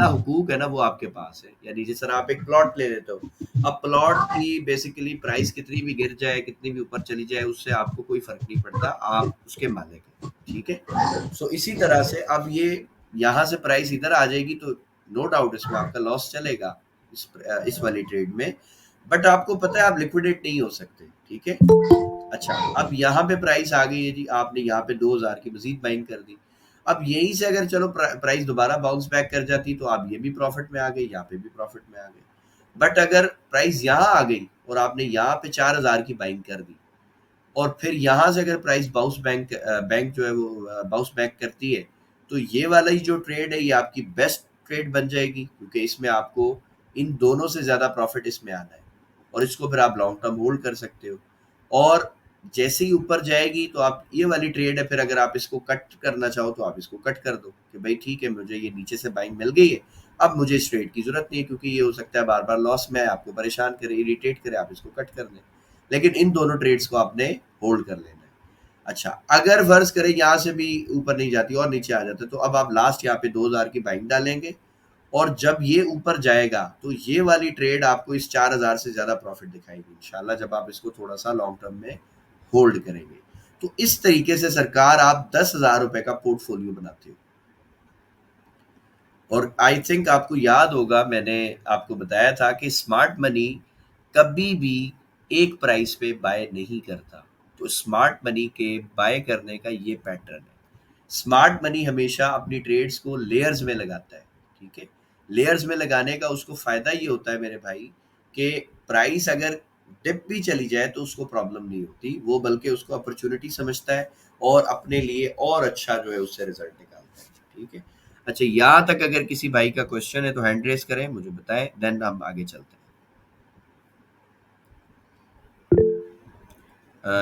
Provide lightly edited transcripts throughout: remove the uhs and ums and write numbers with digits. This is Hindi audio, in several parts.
जितना हुकूक है ना वो आपके पास है। यानी जिस तरह आप एक प्लॉट ले लेते हो, अब प्लॉट की बेसिकली प्राइस कितनी भी गिर जाए, कितनी भी ऊपर चली जाए, उससे आपको कोई फर्क नहीं पड़ता, आप उसके मालिक हैं, ठीक है। सो इसी तरह से अब ये यहाँ से प्राइस इधर आ जाएगी तो नो डाउट इसमें आपका लॉस चलेगा इस वाली ट्रेड में, बट आपको पता है आप लिक्विडेट नहीं हो सकते, ठीक है। अच्छा, अब यहाँ पे प्राइस आ गई है जी, आपने यहाँ पे 2000 की मजीद बाइंग कर दी। अब यहीं से अगर चलो प्राइस दोबारा बाउंस बैक कर जाती तो आप ये भी प्रॉफिट में आ गए, यहाँ पे भी प्रॉफिट में आ गए। बट अगर प्राइस यहाँ आ गई और आपने यहाँ पे 4000 की बाइंग कर दी, और फिर यहाँ से अगर प्राइस बैंक जो है वो बाउंस बैक करती है, तो ये वाला ही जो ट्रेड है ये आपकी बेस्ट ट्रेड बन जाएगी, क्योंकि इसमें आपको इन दोनों से ज़्यादा प्रॉफिट इसमें आना है, और इसको फिर आप लॉन्ग टर्म होल्ड कर सकते हो। और जैसे ही ऊपर जाएगी तो आप ये वाली ट्रेड है, फिर अगर आप इसको कट करना चाहो तो आप इसको कट कर दो कि भाई ठीक है, मुझे ये नीचे से बाइंग मिल गई है, अब मुझे इस ट्रेड की जरूरत नहीं है, क्योंकि ये हो सकता है बार बार लॉस में आपको परेशान करे, इरिटेट करे, आप इसको कट कर दें। लेकिन इन दोनों ट्रेड्स को आपने होल्ड कर लेना है। अच्छा, अगर फर्ज करें यहाँ से भी ऊपर नहीं जाती और नीचे आ जाता है, तो अब आप लास्ट यहाँ पे 2000 की बाइंग डालेंगे, और जब ये ऊपर जाएगा तो ये वाली ट्रेड आपको इस 4000 से ज्यादा प्रॉफिट दिखाएगी इंशाल्लाह, जब आप इसको थोड़ा सा लॉन्ग टर्म में होल्ड करेंगे। तो इस तरीके से सरकार आप 10,000 रुपए का पोर्टफोलियो बनाते हो। और आई थिंक आपको याद होगा, मैंने आपको बताया था कि स्मार्ट मनी कभी भी एक प्राइस पे बाय नहीं करता। तो स्मार्ट मनी के बाय करने का ये पैटर्न है। स्मार्ट मनी हमेशा अपनी ट्रेड्स को लेयर्स में लगाता है, ठीक है। लेयर्स में लगाने का उसको फायदा ये होता है मेरे भाई, कि प्राइस अगर डिप भी चली जाए तो उसको प्रॉब्लम नहीं होती, वो बल्कि उसको अपॉर्चुनिटी समझता है और अपने लिए और अच्छा जो है उससे रिजल्ट निकालता है, ठीक है। अच्छा, यहाँ तक अगर किसी भाई का क्वेश्चन है तो हैंड रेस करें, मुझे बताएं, देन हम आगे चलते हैं।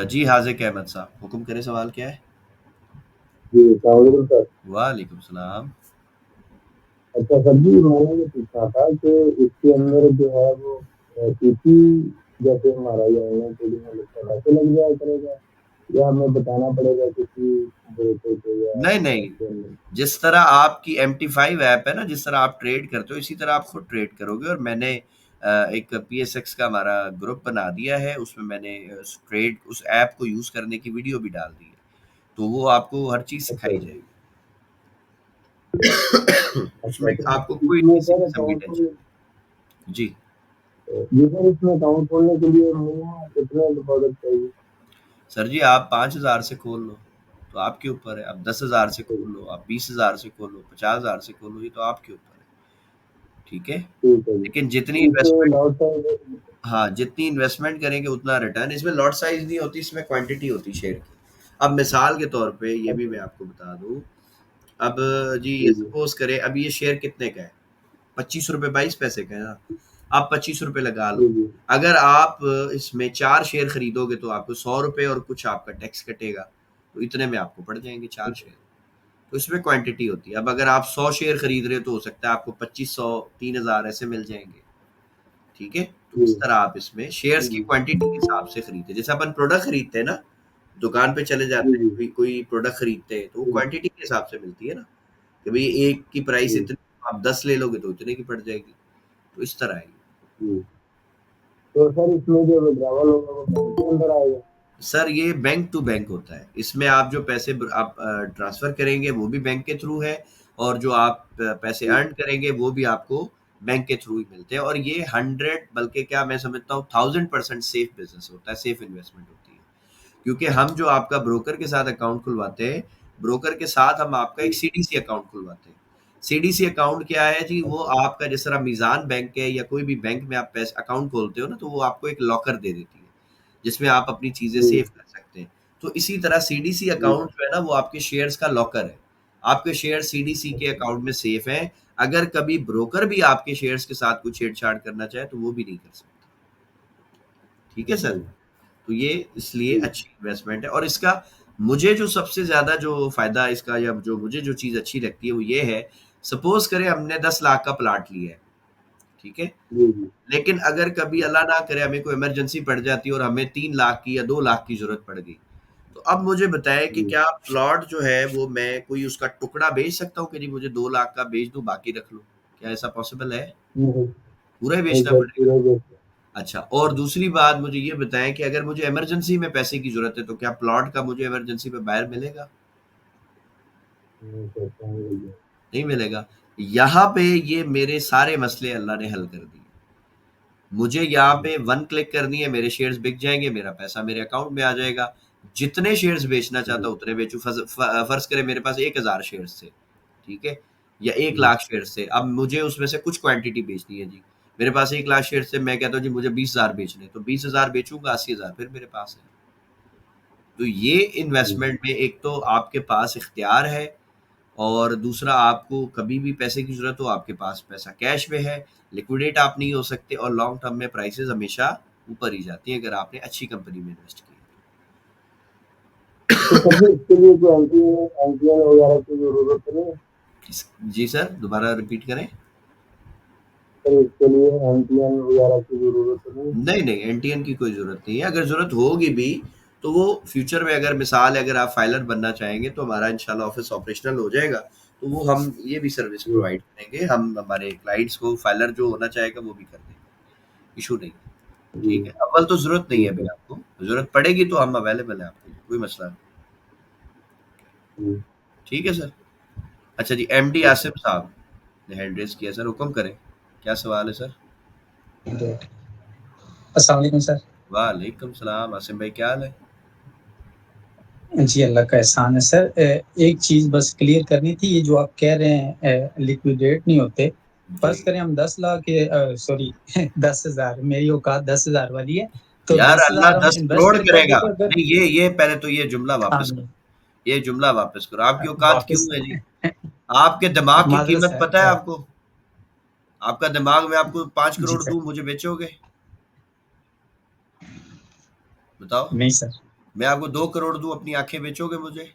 जी हाजिक अहमद साहब, हुक्म करें, सवाल क्या है? जी सलामकुम सर। वालेकुम सलाम। अच्छा सर जी, मैंने ये पूछना था कि इसके अंदर जो है वो सीपी, जैसे हमारा ये ऑनलाइन ट्रेडिंग में लगता है, वैसे लग जाया करेगा या हमें बताना पड़ेगा किसी ब्रोकर को या नहीं नहीं, इसके अंदर? जिस तरह आपकी MT5 ऐप है ना, जिस तरह आप ट्रेड करते हो इसी तरह आप खुद ट्रेड करोगे। और मैंने एक PSX का हमारा ग्रुप बना दिया है, उसमें मैंने उस ऐप को यूज करने की वीडियो भी डाल दी है, तो वो आपको हर चीज अच्छा सिखाई जी। जाएगी। अच्छा उसमें तो आपको कोई इसमें किसी सर किस्म की अकाउंट टेंशन खोलने, नहीं। जी जी सर इसमें अकाउंट खोलने के लिए मिनिमम कितने डिपॉजिट चाहिए? सर जी, आप 5,000 से खोल लो तो आपके ऊपर है, आप 10,000 से खोल लो, आप 20,000 से खोलो, 50,000 से खोलो, ये तो आपके ऊपर है, ठीक है। ठीक है जी। लेकिन जितनी तो इसमें इन्वेस्टमेंट, लॉट साइज? हाँ, जितनी इन्वेस्टमेंट करेंगे उतना रिटर्न। इसमें लॉट साइज नहीं होती, इसमें क्वांटिटी होती शेयर की। अब मिसाल के तौर पे ये भी अच्छा मैं आपको बता दूं, अब जी ये जी जी सपोज करें, अब ये शेयर कितने का है, 25 रुपए 22 पैसे का है ना, आप 25 रुपए लगा लो। जी जी अगर आप इसमें 4 शेयर खरीदोगे तो आपको 100 रुपए और कुछ आपका टैक्स कटेगा, तो इतने में आपको पड़ जाएंगे 4 शेयर। तो इसमें क्वांटिटी होती है। अब अगर आप 100 शेयर खरीद रहे हो तो हो सकता है आपको 2500 3000 ऐसे मिल जाएंगे, ठीक है। तो जी इस तरह आप इसमें शेयर्स की जी क्वांटिटी के हिसाब से खरीदते, जैसे अपन प्रोडक्ट खरीदते हैं ना, दुकान पे चले जी जाते हैं, जी कोई प्रोडक्ट खरीदते हैं तो वो जी क्वांटिटी के हिसाब से मिलती है ना, कि भाई एक की प्राइस जी इतनी, आप 10 ले लोगे तो इतने की पड़ जाएगी। तो इस तरह है। जी। तो सर इसमें जो विड्रावल होगा वो बैंक के अंदर आएगा? सर ये बैंक टू बैंक होता है, इसमें आप जो पैसे आप ट्रांसफर करेंगे वो भी बैंक के थ्रू है, और जो आप पैसे जी अर्न करेंगे वो भी आपको बैंक के थ्रू ही मिलते हैं। और ये 100 बल्कि क्या मैं समझता हूँ 1000% सेफ बिजनेस होता है, सेफ इन्वेस्टमेंट होती है। क्योंकि हम जो आपका ब्रोकर के साथ अकाउंट खुलवाते हैं, ब्रोकर के साथ हम आपका एक जी। CDC अकाउंट खुलवाते हैं। CDC अकाउंट क्या है जी, वो अच्छा आपका जिस तरह मीज़ान बैंक है या कोई भी बैंक में आप पैसे अकाउंट खोलते हो ना, तो वो आपको एक लॉकर दे देती है, जिसमें आप अपनी चीज़ें जी सेव कर सकते हैं। तो इसी तरह CDC जी। अकाउंट जो है ना, वो आपके शेयर्स का लॉकर है। आपके शेयर CDC के अच्छा अकाउंट में सेफ हैं। अगर कभी ब्रोकर भी आपके शेयर्स के साथ कुछ छेड़छाड़ करना चाहे, तो वो भी नहीं कर सकता। ठीक है अच्छा सर? जी। तो ये इसलिए जी अच्छी इन्वेस्टमेंट है। और इसका मुझे जो सबसे ज़्यादा जो फ़ायदा इसका, या जो मुझे जो चीज़ अच्छी लगती है वो ये है, सपोज़ करें हमने 10 लाख का प्लॉट लिया है, ठीक है? जी जी लेकिन अगर कभी अल्लाह ना करे हमें कोई इमरजेंसी पड़ जाती है और हमें 3 लाख की या 2 लाख की ज़रूरत पड़ गई, तो अब मुझे बताएँ कि जी। क्या प्लॉट जो है वो मैं कोई उसका टुकड़ा बेच सकता हूँ कि नहीं, मुझे 2 लाख का बेच दूँ बाकी रख लो? क्या ऐसा पॉसिबल है? नहीं, पूरा ही नहीं बेचना सर, पड़ेगा? पूरा बेचना। अच्छा, और दूसरी बात मुझे ये बताएँ कि अगर मुझे इमरजेंसी में पैसे की ज़रूरत है, तो क्या प्लॉट का मुझे इमरजेंसी में बायर मिलेगा? नहीं सर, कहाँ मिलेगा? नहीं मिलेगा। यहाँ पे ये मेरे सारे मसले अल्लाह ने हल कर दिए। मुझे यहाँ जी, पे 1 क्लिक करनी है, मेरे शेयर्स बिक जाएँगे, मेरा पैसा मेरे अकाउंट में आ जाएगा। जितने शेयर्स बेचना चाहता जी, हूँ उतने बेचूँ। फ़र्ज़ करें मेरे पास 1000 शेयर्स थे, ठीक है? या 1 जी, लाख शेयर्स थे। अब मुझे उसमें से कुछ क्वांटिटी बेचनी है जी। मेरे पास 1 लाख शेयर्स थे, मैं कहता हूँ जी मुझे 20,000 बेचने हैं, तो 20,000 बेचूँगा, 80,000 फिर मेरे पास है। तो ये जी, इन्वेस्टमेंट में एक तो आपके पास इख्तियार है, और दूसरा आपको कभी भी पैसे की ज़रूरत हो, आपके पास पैसा कैश में है, लिक्विडेट आप नहीं हो सकते, और लॉन्ग टर्म में प्राइसेज़ हमेशा ऊपर ही जाती हैं अगर आपने अच्छी कंपनी में इन्वेस्ट किया तो सर जी इसके लिए कोई एमटीएन वगैरह की जरूरत तो नहीं है? है। जी सर, दोबारा रिपीट करें? सर इसके लिए एमटीएन वगैरह की जरूरत तो नहीं है? नहीं, नहीं, एनटीएन की कोई ज़रूरत नहीं है। अगर ज़रूरत होगी भी, तो वो फ्यूचर में अगर मिसाल है अगर आप फाइलर बनना चाहेंगे, तो हमारा इंशाल्लाह ऑफ़िस ऑपरेशनल हो जाएगा, तो वो हम ये भी सर्विस जी, प्रोवाइड करेंगे। हम हमारे क्लाइंट्स को फाइलर जो होना चाहेगा वो भी कर देंगे, इश्यू नहीं है। जी, ठीक है, अव्वल तो ज़रूरत नहीं जी है अभी सर, आपको, ज़रूरत पड़ेगी तो हम अवेलेबल हैं आपके लिए, कोई मसला नहीं। जी, ठीक है सर। अच्छा जी, एमडी जी आसिफ सर। साहब ने हैंड रेज़ किया सर, हुक्म करें। क्या सवाल है सर? ग्रेट। अस्सलाम वालेकुम सर। वालेकुम सलाम, आसिम भाई क्या हाल है? जी, अल्लाह का एहसान है सर। एक चीज़ बस क्लियर करनी थी, ये जो आप कह रहे हैं लिक्विडेट नहीं होते। जी। फ़र्ज़ करें हम 10 लाख सॉरी 10,000 मेरी औकात 10,000 वाली है, तो यार अल्लाह 10,000 हम 10 इन्वेस्ट करोड़ करेंगे। अब करेगा। देखो अगर नहीं, ये पहले तो ये जुमला वापस आमीन करो, ये जुमला वापस करो। आपकी औकात क्यों वापस है जी? आपके दिमाग की माज़रत कीमत सर पता है आपको? आपका दिमाग मैं आपको 5 जी करोड़ सर। दूँ, मुझे बेचोगे? बताओ। नहीं सर, मैं आपको 2 करोड़ दूँ, अपनी आँखें बेचोगे मुझे?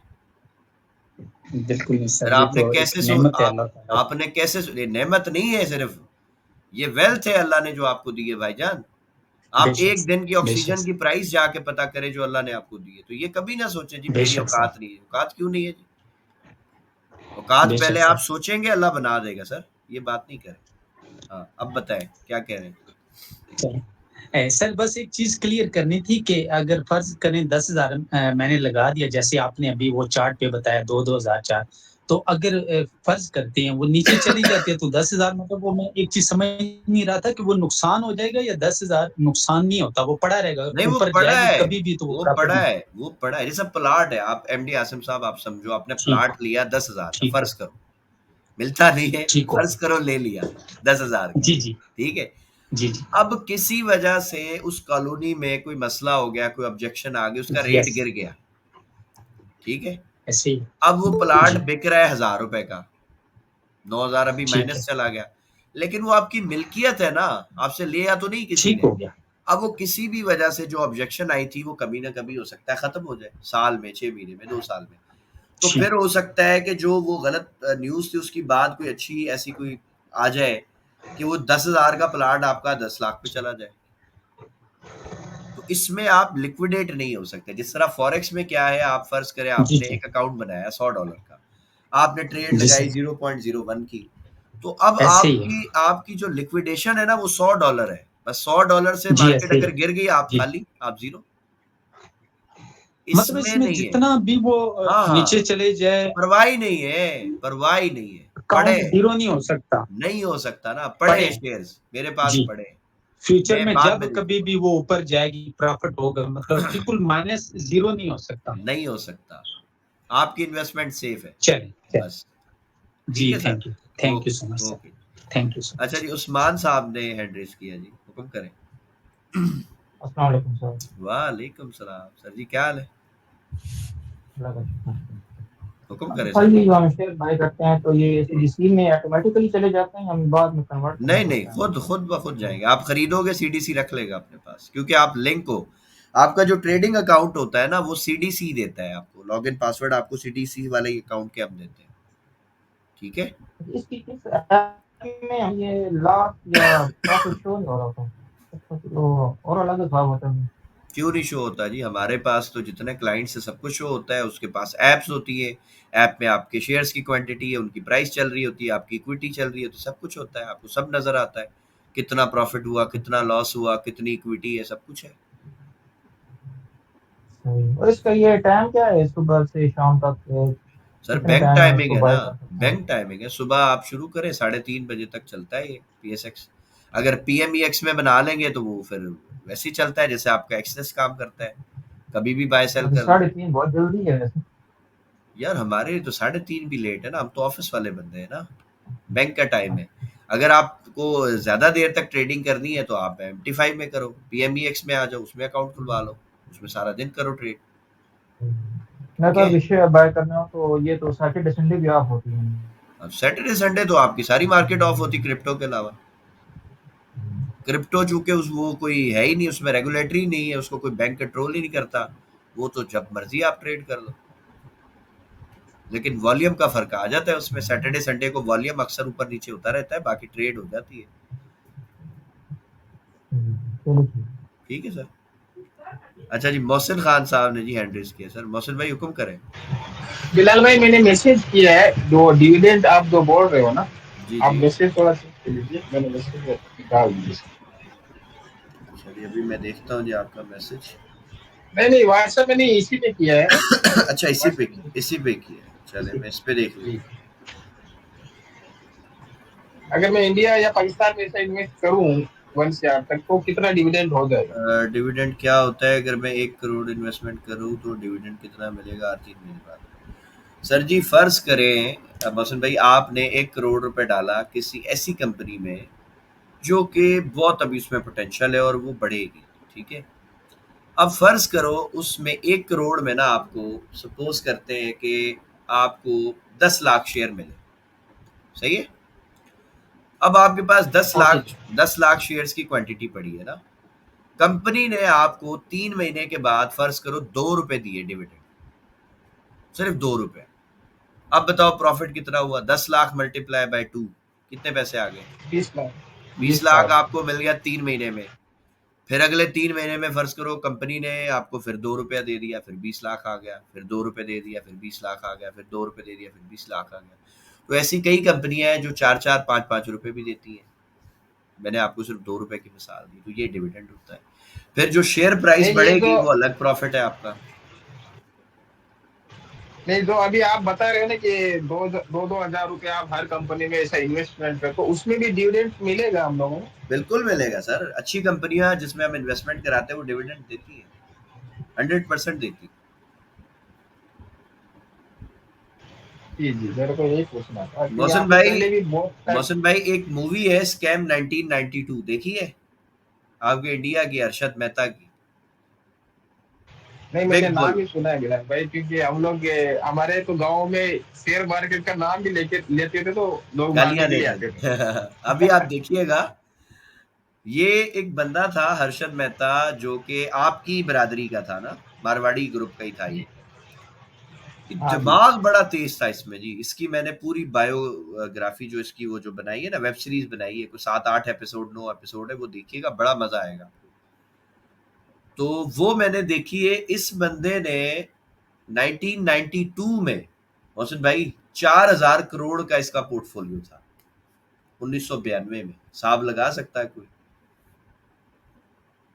बिल्कुल नहीं फिर सर, ये तो एक नेमत है अल्लाह ताला की। आपने कैसे ये नेमत नहीं है सिर्फ, ये वेल्थ है अल्लाह ने जो आपको दी है भाईजान। आप बेशक एक सर, दिन की बेशक ऑक्सीजन की सर, प्राइस जाके पता करें जो अल्लाह ने आपको दी है। तो ये कभी ना सोचें जी मेरी बेशक सर, औकात नहीं है। औकात क्यों नहीं है जी? औकात बेशक पहले आप सर। सोचेंगे, अल्लाह बना देगा सर। ये बात नहीं करें। हाँ, अब बताएं क्या कह रहे हैं? चलें। सर बस एक चीज़ क्लियर करनी थी कि अगर फ़र्ज़ करें 10,000 मैंने लगा दिया जैसे आपने अभी वो चार्ट पे बताया 2-2 हज़ार तो अगर फ़र्ज़ करते हैं वो नीचे चली जाती है तो 10,000 मतलब वो मैं एक चीज़ समझ नहीं रहा था कि वो नुकसान हो जाएगा या 10,000 नुकसान नहीं होता, वो पड़ा रहेगा, नहीं, वो ऊपर पड़ा जाएगी है, कभी भी तो वो वो प्रॉफ़िट पड़ा में। है, वो पड़ा है। जैसे प्लॉट है, आप एमडी आसिम साहब आप समझो, आपने ठीक प्लॉट लिया 10,000 का, ठीक हो फ़र्ज़ करो। मिलता नहीं है, ठीक हो फ़र्ज़ करो ले लिया 10,000 का, जी, जी। ठीक है? जी, जी। अब किसी वजह से उस कॉलोनी में कोई मसला हो गया, कोई ऑब्जेक्शन आ गई, उसका रेट यस, गिर गया, ठीक है? ऐसे ही। अब वो प्लॉट जी, बिक रहा है ₹1000 का, 9,000 अभी ठीक है। माइनस चला गया। लेकिन वो आपकी मिल्कियत है ना, आपसे लिया तो नहीं किसी ठीक ने। हो गया। अब वो किसी भी वजह से जो ऑब्जेक्शन आई थी, वो कभी ना कभी हो सकता है खत्म हो जाए, साल में, 6 महीने में, 2 साल में। तो जी, फिर हो सकता है कि जो वो गलत न्यूज़ थी उसकी बाद कोई अच्छी ऐसी कोई आ जाए कि वो 10,000 का प्लॉट आपका 10 लाख पे चला जाए। तो इसमें आप लिक्विडेट नहीं हो सकते। जिस तरह फॉरेक्स में क्या है, आप फ़र्ज़ करें जी, आपने जी। एक अकाउंट बनाया $100 का, आपने ट्रेड जी लगाई सर, 0.01 की, तो अब ऐसे ही है। आपकी आपकी जो लिक्विडेशन है ना वो $100 है। बस $100 से जी, मार्केट ऐसे ही अगर है। गिर गई, आप जी। खाली, आप ज़ीरो। मतलब इसमें इसमें नहीं है। जितना भी वो हाँ, नीचे हाँ, चले जाए, परवाह ही नहीं है, परवाह ही नहीं है। पड़े काउंट हैं, ज़ीरो नहीं हो सकता, नहीं हो सकता ना, पड़े पड़े हैं हैं। शेयर्स, मेरे पास जी, पड़े हैं, फ्यूचर मैं में बाद जब में कभी देखूँगा। भी वो ऊपर जाएगी, प्रॉफ़िट होगा मतलब बिल्कुल माइनस ज़ीरो नहीं हो सकता। नहीं हो सकता। आपकी इन्वेस्टमेंट सेफ है, चलें, चलें। बस। ठीक जी, है sir? Thank you okay, so much sir. Okay. Thank you so अच्छा मच। जी, उस्मान साहब ने हैंड रेज़ किया जी, हुक्म करें। अस्सलाम वालेकुम सर। वालेकुम सलाम। सर जी क्या हाल है? अल्लाह का शुक्र। हुक्म करें सर सर। ये जो हम शेयर बाय करते हैं तो ये सीडीसी में ऑटोमेटिकली चले जाते हैं, हम बाद में कन्वर्ट करना नहीं, नहीं, पड़ता है खुद हमको? खुद ब खुद जाएँगे। आप खरीदोगे, सीडीसी रख लेगा अपने पास, क्योंकि आप लिंक हो। आपका जो ट्रेडिंग अकाउंट होता है ना, वो सीडीसी देता है आपको। लॉगिन पासवर्ड आपको सीडीसी वाले अकाउंट के हम देते हैं। ठीक है? इसकी किस ऐप में हम ये लॉस या प्रॉफिट शो नहीं हो रहा था? तो और अलग हिसाब होता है। क्यों नहीं शो होता जी? हमारे पास तो जितने क्लाइंट्स है सब कुछ शो होता है, उसके पास एप्स होती है, ऐप में आपके शेयर्स की क्वांटिटी है, उनकी प्राइस चल रही होती है, आपकी इक्विटी चल रही है, तो सब कुछ होता है, आपको सब नज़र आता है। कितना प्रॉफिट हुआ, कितना लॉस हुआ, कितनी इक्विटी है, सब कुछ है। सही। और इसका ये टाइम क्या है, सुबह से शाम तक सर कितने बैंक टाइम में टाइमिंग इसको है ना, बाय कर सकते हैं? बैंक टाइमिंग है। सुबह आप शुरू करें 3:30 बजे तक चलता है ये पीएसएक्स। अगर पीएमईएक्स में बना लेंगे तो वो फिर वैसे ही चलता है जैसे आपका एक्सेस काम करता है, कभी भी बाय सेल अभी कर लो। 3:30 बहुत जल्दी है वैसे। यार हमारे तो 3:30 भी लेट है ना, हम तो ऑफिस वाले बंदे हैं ना, बैंक का टाइम है। अगर आपको ज्यादा देर तक ट्रेडिंग करनी है तो आप MT5 में करो, पीएमईएक्स में आ जाओ, उसमें अकाउंट खुलवा लो, उसमें सारा दिन करो ट्रेड। मैं ठीक तो है। अभी शेयर बाय करना हो तो ये तो सैटरडे संडे भी ऑफ होती है। अब सैटरडे संडे तो आपकी सारी मार्केट ऑफ होती क्रिप्टो के अलावा। क्रिप्टो चूंकि उस वो कोई है ही नहीं, उसमें रेगुलेटरी नहीं है, उसको कोई बैंक कंट्रोल ही नहीं करता, वो तो जब मर्जी आप ट्रेड कर लो। लेकिन वॉल्यूम का फर्क आ जाता है उसमें, सैटरडे संडे को वॉल्यूम अक्सर ऊपर नीचे होता रहता है, बाकी ट्रेड हो जाती है। चलो ठीक है। ठीक है सर। अच्छा जी, मोहसिन खान साहब ने जी हैंड रेज किया। सर मोहसिन भाई हुक्म करें। बिलाल भाई, मैंने मैसेज किया है, जो डिविडेंड आप जो बोल रहे हो ना, जी आप जी। मैसेज थोड़ा चेक कर लीजिए, मैंने मैसेज डाल दिया। चलिए अभी मैं देखता हूँ जी आपका मैसेज। नहीं नहीं, व्हाट्सएप में नहीं, इसी पे किया है। अच्छा इसी पे, व्हाट्सएप में इसी पे किया है, चले इसी मैं इस पे देख जी। लेता अगर मैं इंडिया या पाकिस्तान में ऐसा इन्वेस्ट करूं 1 से 8 तक, तो कितना डिविडेंड हो जाएगा? हूँ। डिविडेंड क्या होता है, अगर मैं 1 करोड़ इन्वेस्टमेंट करूँ तो डिविडेंड कितना मिलेगा 3 महीने बाद? सर जी फर्ज करें मोहसिन भाई, आपने 1 करोड़ रुपए डाला किसी ऐसी कंपनी में जो कि बहुत अभी उसमें पोटेंशियल है और वो बढ़ेगी। ठीक है। अब फर्ज करो उसमें 1 करोड़ में ना आपको, सपोज करते हैं कि आपको 10 लाख शेयर मिले। सही है। अब आपके पास दस ओके लाख जी। 10 लाख शेयर्स की क्वांटिटी पड़ी है ना। कंपनी ने आपको 3 महीने के बाद फर्ज करो 2 रुपए दिए डिविडेंड, सिर्फ 2 रुपए। अब बताओ प्रॉफिट कितना हुआ? 10 लाख मल्टीप्लाई बाय 2, कितने पैसे आ गए? 20 लाख। बीस 20 लाख लाख। आपको मिल गया 3 महीने में। फिर अगले 3 महीने में फर्ज करो कंपनी ने आपको फिर 2 रुपया दे दिया, फिर 20 लाख आ गया, फिर 2 रुपये दे दिया, फिर 20 लाख आ गया, फिर 2 रुपये दे दिया, फिर 20 लाख आ गया। तो ऐसी कई कंपनियां हैं जो 4-4, 5-5 रुपए भी देती हैं। मैंने आपको सिर्फ 2 रुपए की मिसाल दी, तो ये डिविडेंड होता है। फिर जो शेयर प्राइस नहीं ये जो बढ़ेगी वो अलग प्रॉफिट है आपका। नहीं जो अभी आप बता रहे हो ना कि 2,000 रुपया आप हर कंपनी में ऐसा इन्वेस्टमेंट कर, तो उसमें भी डिविडेंड मिलेगा हम लोगों को? बिल्कुल मिलेगा सर, अच्छी कंपनियां जिसमें हम इन्वेस्टमेंट कराते हैं वो डिविडेंड देती है, 100% देती है। जी जी, मेरे को यही पूछना था कि मोहसिन आपने भाई, पहले भी बहुत टाइम। मोहसिन भाई एक मूवी है स्कैम 1992, देखी है आपके इंडिया की, अरशद मेहता की, नहीं, मैंने बिग बुल। नाम ही सुना है बिलाल भाई, क्योंकि हम लोग हमारे तो गांव में शेयर मार्केट का नाम भी लेके लेते थे तो लोग मारने गालियां के लिए देते आते थे। थे। अभी आप देखिएगा, ये एक बंदा था हर्षद मेहता, जो कि आपकी बरादरी का था ना, मारवाड़ी ग्रुप का ही था ये। जी। हाँ जी। दिमाग बड़ा तेज था इसमें जी। इसकी मैंने पूरी बायोग्राफी जो इसकी वो जो बनाई है ना, वेब सीरीज बनाई है, कुछ 7-8 एपिसोड 9 एपिसोड है, वो देखिएगा, बड़ा मजा आएगा। तो वो मैंने देखी है। इस बंदे ने 1992 में, मोहसिन भाई, 4,000 करोड़ का इसका पोर्टफोलियो था। 1992 में, हिसाब लगा सकता है कोई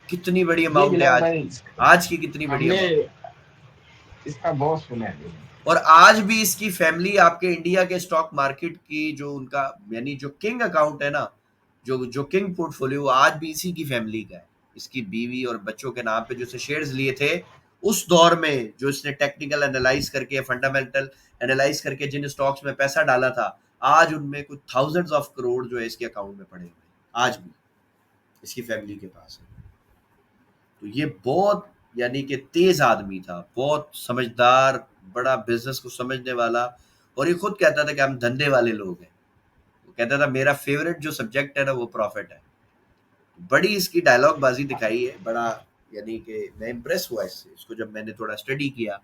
कितनी बड़ी जी अमाउंट है बिलाल आज? भाई, आज की कितनी बड़ी हमने अमाउंट? इसका बहुत सुना है। और आज भी इसकी फैमिली आपके इंडिया के स्टॉक मार्केट की जो उनका, यानी जो किंग अकाउंट है ना, जो जो किंग पोर्टफोलियो, आज भी इसी की फैमिली का है। इसकी बीवी और बच्चों के नाम पे जो इसने शेयर्स लिए थे उस दौर में, जो इसने टेक्निकल एनालाइज करके, फंडामेंटल एनालाइज करके जिन स्टॉक्स में पैसा डाला था, आज उनमें कुछ थाउजेंड्स ऑफ करोड़ जो है इसके अकाउंट में पड़े हुए हैं, आज भी इसकी फैमिली के पास है। तो ये बहुत, यानी कि तेज आदमी था, बहुत समझदार, बड़ा बिजनेस को समझने वाला। और ये खुद कहता था कि हम धंधे वाले लोग हैं। वो कहता था मेरा फेवरेट जो सब्जेक्ट है ना वो प्रॉफिट है। बड़ी इसकी डायलॉग बाजी दिखाई है, बड़ा, यानी कि मैं इम्प्रेस हुआ इससे। इसको जब मैंने थोड़ा स्टडी किया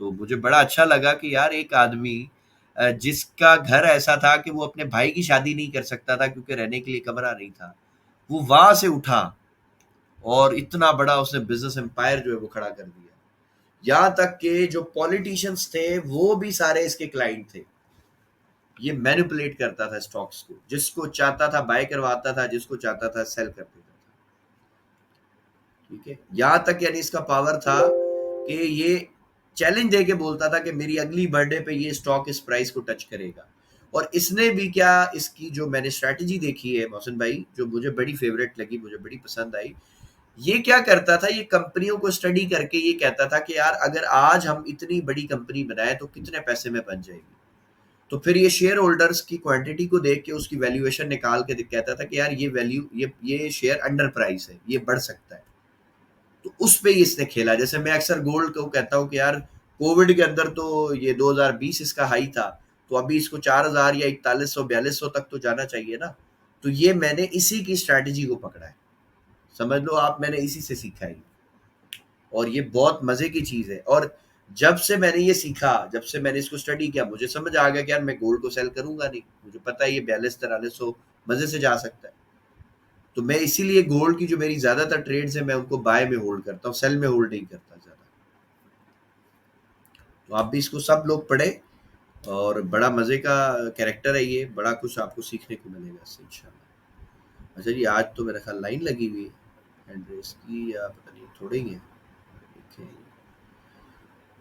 तो मुझे बड़ा अच्छा लगा कि यार एक आदमी जिसका घर ऐसा था कि वो अपने भाई की शादी नहीं कर सकता था क्योंकि रहने के लिए कमरा नहीं था, वो वहां से उठा और इतना बड़ा उसने बिजनेस एम्पायर जो है वो खड़ा कर दिया। यहाँ तक के जो पॉलिटिशियंस थे वो भी सारे इसके क्लाइंट थे। ये मैनिपुलेट करता था स्टॉक्स को, जिसको चाहता था बाय करवाता था, जिसको चाहता था सेल कर देता था। ठीक है, यहाँ तक यानी इसका पावर था कि ये चैलेंज दे के बोलता था कि मेरी अगली बर्थडे पे ये स्टॉक इस प्राइस को टच करेगा। और इसने भी क्या, इसकी जो मैंने स्ट्रैटेजी देखी है मोहसिन भाई, जो मुझे बड़ी फेवरेट लगी, मुझे बड़ी पसंद आई, ये क्या करता था, ये कंपनियों को स्टडी करके ये कहता था कि यार अगर आज हम इतनी बड़ी कंपनी बनाए तो कितने पैसे में बन जाएगी। तो फिर ये शेयर होल्डर्स की क्वांटिटी को देख के उसकी वैल्यूएशन निकाल के कहता था कि यार ये वैल्यू, ये शेयर अंडर प्राइस है, ये बढ़ सकता है। तो उस पे इसने खेला। जैसे मैं अक्सर गोल्ड को कहता हूँ कि यार कोविड के अंदर तो ये 2020 इसका हाई था, तो अभी इसको 4000 या 4100 तक तो जाना चाहिए ना। तो ये मैंने इसी की स्ट्रैटेजी को पकड़ा है, समझ लो आप, मैंने इसी से सीखा है। और ये बहुत मजे की चीज है। और जब से मैंने ये सीखा, जब से मैंने इसको स्टडी किया, मुझे समझ आ गया कि यार मैं गोल्ड को सेल करूंगा नहीं, मुझे पता है ये 4200-4300 मजे से जा सकता है। तो मैं इसीलिए गोल्ड की जो मेरी ज्यादातर ट्रेड्स है मैं उनको बाय में होल्ड करता हूँ, सेल में होल्ड नहीं करता ज्यादा। तो आप भी इसको सब लोग पढ़े, और बड़ा मजे का कैरेक्टर है ये, बड़ा कुछ आपको सीखने को मिलेगा इससे इंशाल्लाह। अच्छा जी, आज तो मेरा ख्याल लाइन लगी हुई है एड्रेस की, या पता नहीं थोड़े ही है।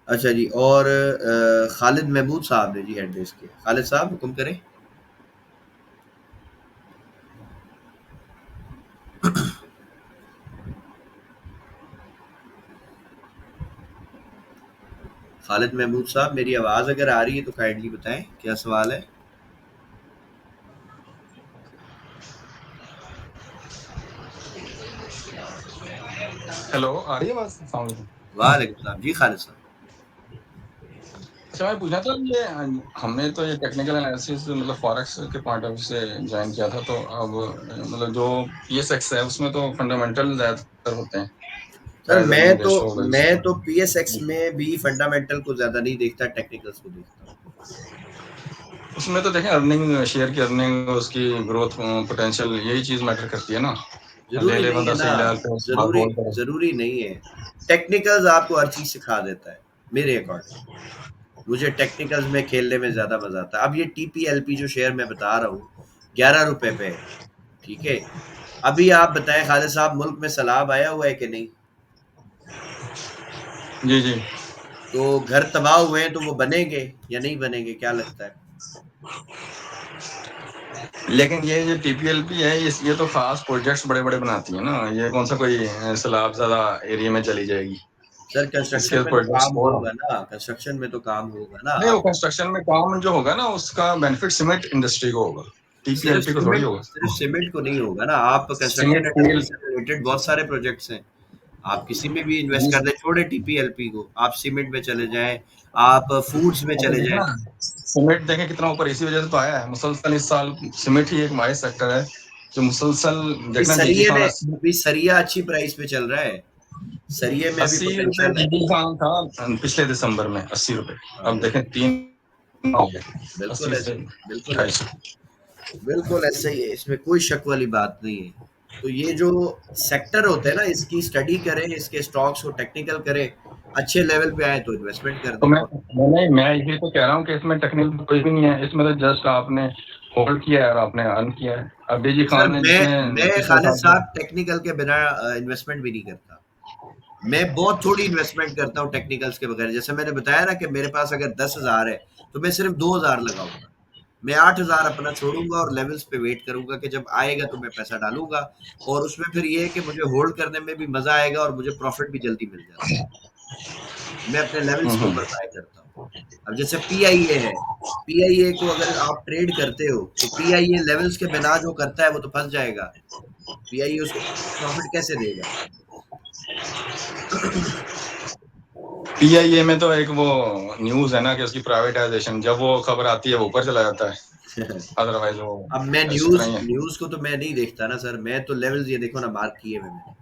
अच्छा जी, और खालिद महमूद साहब ने जी एड्रेस किया। खालिद साहब हुक्म करें। खालिद महमूद साहब, मेरी आवाज अगर आ रही है तो काइंडली बताएं क्या सवाल है। हेलो, आ रही है आवाज? अस्सलाम वालेकुम। वालेकुम सलाम जी खालिद साहब। अच्छा, मैं पूछना था, ये हमने तो ये टेक्निकल एनालिसिस मतलब फॉरेक्स के पॉइंट ऑफ व्यू से ज्वाइन किया था, तो अब मतलब जो पीएसएक्स है उसमें तो फंडामेंटल ज्यादातर होते हैं। सर रेशो मैं तो पीएसएक्स में भी फंडामेंटल को ज्यादा नहीं देखता, टेक्निकल्स को देखता हूँ। उसमें तो देखें अर्निंग, शेयर की अर्निंग, उसकी ग्रोथ पोटेंशियल, यही चीज मैटर करती है ना। जरूरी ले नहीं है बंदा ना, सही लेवल पे उसके बाद होल्ड करे। जरूरी नहीं है। टेक्निकल्स आपको हर चीज सिखा देता है मेरे अकॉर्डिंग। मुझे टेक्निकल्स में खेलने में ज्यादा मजा आता है। अब ये टीपीएलपी जो शेयर मैं बता रहा हूँ 11 रुपए पे है, ठीक है। अभी आप बताएं खालिद साहब, मुल्क में सैलाब आया हुआ है कि नहीं? जी जी। तो घर तबाह हुए हैं, तो वो बनेंगे या नहीं बनेंगे, क्या लगता है? लेकिन ये जो टीपीएलपी है, ये तो खास प्रोजेक्ट्स बड़े बड़े बनाती है ना, ये कौन सा कोई सैलाब ज्यादा एरिया में चली जाएगी। सर कंस्ट्रक्शन इसके में तो प्रोजेक्ट्स काम और होगा ना, कंस्ट्रक्शन में तो काम होगा ना। नहीं, वो आप कंस्ट्रक्शन में काम जो होगा ना, उसका बेनिफिट सीमेंट इंडस्ट्री को होगा, टीपीएलपी को थोड़ी होगा। सिर्फ सीमेंट को नहीं होगा ना। आप कंस्ट्रक्शन सीमेंट स्टील। इंडस्ट्री से रिलेटेड बहुत सारे प्रोजेक्ट्स हैं, आप किसी में भी इन्वेस्ट कर दें। छोड़े टीपीएलपी को, आप सीमेंट में चले जाएं, आप फूड्स में चले जाएं। सीमेंट देखें कितना ऊपर, इसी वजह से तो आया है मुसलसल। इस साल सीमेंट ही एक हमारे सेक्टर है जो मुसलसल, देखना जीजी सरिये खान में अभी सरिया अच्छी प्राइस पे चल रहा है, सरिये में अभी 80 रुपए पोटेंशियल है। जीजी खान था पिछले दिसंबर में, 80 रुपए। अब देखें 3 हो गया, बिल्कुल 80 ऐसे से ही, बिल्कुल 28। बिल्कुल ऐसे ही है, इसमें कोई शक वाली बात नहीं है। तो ये जो सेक्टर होते हैं ना, इसकी स्टडी करें, इसके स्टॉक्स को टेक्निकल करें, अच्छे लेवल पे आए तो इन्वेस्टमेंट कर तो दें। मैं यही तो कह रहा हूँ कि इसमें टेक्निकल कोई भी नहीं है, इसमें तो जस्ट आपने होल्ड किया है और आपने अर्न किया है। अब डीजी सर खान ने जिसने मैं पिछले खालिद साल साहब टेक्निकल के बिना इन्वेस्टमेंट भी नहीं करता। मैं बहुत थोड़ी इन्वेस्टमेंट करता हूँ टेक्निकल्स के बगैर। जैसे मैंने बताया ना कि मेरे पास अगर 10,000 है तो मैं सिर्फ 2,000 लगाऊंगा, मैं 8,000 अपना छोड़ूंगा और लेवल्स पे वेट करूंगा कि जब आएगा तो मैं पैसा डालूंगा। और उसमें फिर ये है कि मुझे होल्ड करने में भी मजा आएगा और मुझे प्रॉफिट भी जल्दी मिल जाता है। मैं अपने लेवल्स के ऊपर बाय करता हूँ। अब जैसे पीआईए है, पीआईए को अगर आप ट्रेड करते हो तो पीआईए लेवल्स के बिना जो करता है वो तो फंस जाएगा। पीआईए उसको प्रॉफिट कैसे देगा? पीआईए में तो एक वो न्यूज है ना कि उसकी प्राइवेटाइजेशन, जब वो खबर आती है वो ऊपर चला जाता है, अदरवाइज वो अब मैं इस तरह ही है। न्यूज को तो मैं नहीं देखता ना सर। मैं तो लेवल्स ये देखो ना मार्क किए हुए मैंने,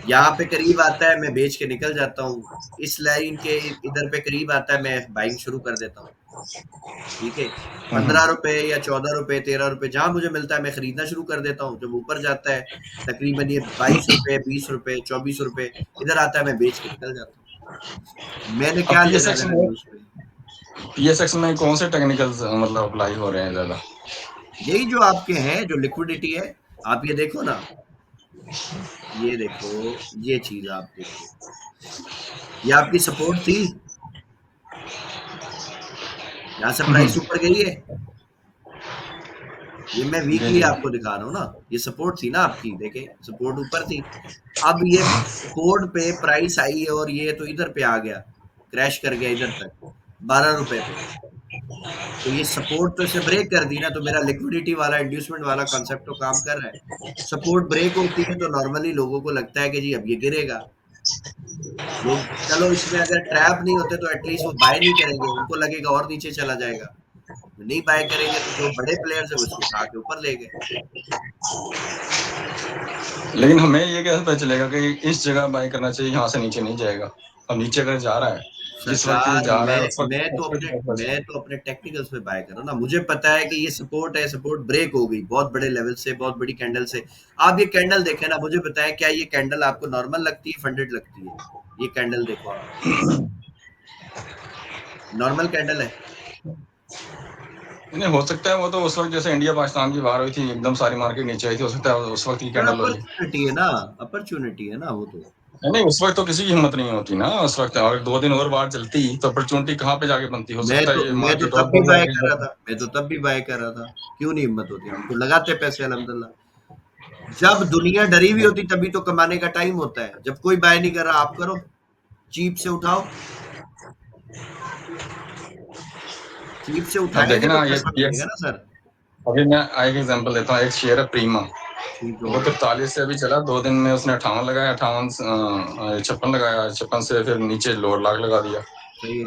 यहाँ पे करीब आता है मैं बेच के निकल जाता हूँ, इस लाइन के इधर पे करीब आता है मैं बाइंग शुरू कर देता हूँ। ठीक है, 15 रुपए या 14 रुपए 13 रुपए जहां मुझे मिलता है मैं खरीदना शुरू कर देता हूँ। जब ऊपर जाता है तकरीबन ये 22 रुपए 20 रुपए 24 रुपए इधर आता है, मैं बेच के निकल जाता हूँ। मैंने अब क्या लेना पीएसएक्स देना में न्यूज पे। पीएसएक्स में कौन से टेक्निकल्स मतलब अप्लाई हो रहे हैं ज्यादा? यही जो आपके हैं, जो लिक्विडिटी है, आप ये देखो ना, ये देखो, ये चीज आप देखो, ये आपकी सपोर्ट थी, यहाँ से प्राइस ऊपर गई है, ये मैं जी वीकली जी। आपको दिखा रहा हूँ ना, ये सपोर्ट थी ना आपकी, देखे सपोर्ट ऊपर थी, अब ये सपोर्ट पे प्राइस आई है और ये तो इधर पे आ गया, क्रैश कर गया इधर तक 12 रुपए पे, तो ये सपोर्ट तो इसे ब्रेक कर दी ना, तो मेरा लिक्विडिटी वाला इंड्यूसमेंट वाला कॉन्सेप्ट तो काम कर रहा है। सपोर्ट ब्रेक होती है तो नॉर्मली लोगों को लगता है कि जी अब ये गिरेगा, लोग चलो इसमें अगर ट्रैप नहीं होते तो एटलीस्ट वो बाय नहीं करेंगे, उनको लगेगा और नीचे चला जाएगा, नहीं बाय करेंगे तो जो बड़े प्लेयर्स है वो इसको उठा के ऊपर ले गए। लेकिन हमें ये कैसे पता चलेगा कि इस जगह बाय करना चाहिए, यहाँ से नीचे नहीं जाएगा? अब नीचे अगर जा रहा है, जिस वक्त ये सरकार, जा रहा है उस मैं तो वक्त अपने टेक्निकल्स पे बाय कर रहा हूँ ना, मुझे पता है कि ये सपोर्ट है, सपोर्ट ब्रेक हो गई बहुत बड़े लेवल से, बहुत बड़ी कैंडल से। आप ये कैंडल देखें ना, मुझे बताएं क्या ये कैंडल आपको नॉर्मल लगती है, फंडेड लगती है? ये कैंडल देखो आप, नॉर्मल कैंडल है? नहीं हो सकता है, वो तो उस वक्त जैसे इंडिया पाकिस्तान की वार हुई थी, एकदम सारी मार्केट नीचे आई थी, हो सकता है उस वक्त की कैंडल हो जाए। अपॉर्चुनिटी है ना, अपॉर्चुनिटी है ना वो तो। नहीं, उस वक्त तो किसी की हिम्मत नहीं होती ना उस वक्त, और 2 दिन और बार चलती तो अपॉर्चुनिटी कहाँ पे जाके बनती? हो सकता है ये मैं तो मार्केट और तब भी बढ़ बाय जाएगी। कर रहा था, मैं तो तब भी बाय कर रहा था, क्यों नहीं हिम्मत होती, हम तो लगाते पैसे अल्हम्दुलिल्लाह। जब दुनिया डरी हुई होती तभी तो कमाने का टाइम होता है, जब कोई बाय नहीं कर रहा आप करो, चीप से उठाओ, चीप से अब उठाएंगे देखें तो ना, पैसा मिलेगा ना सर। अभी मैं एक एग्जांपल देता हूँ, एक शेयर है प्रीमा, ठीक वो हो, 43 से अभी चला, 2 दिन में उसने 58 लगाया, 56 लगाया, 56 से फिर नीचे लोअर लाख लगा दिया, सही है।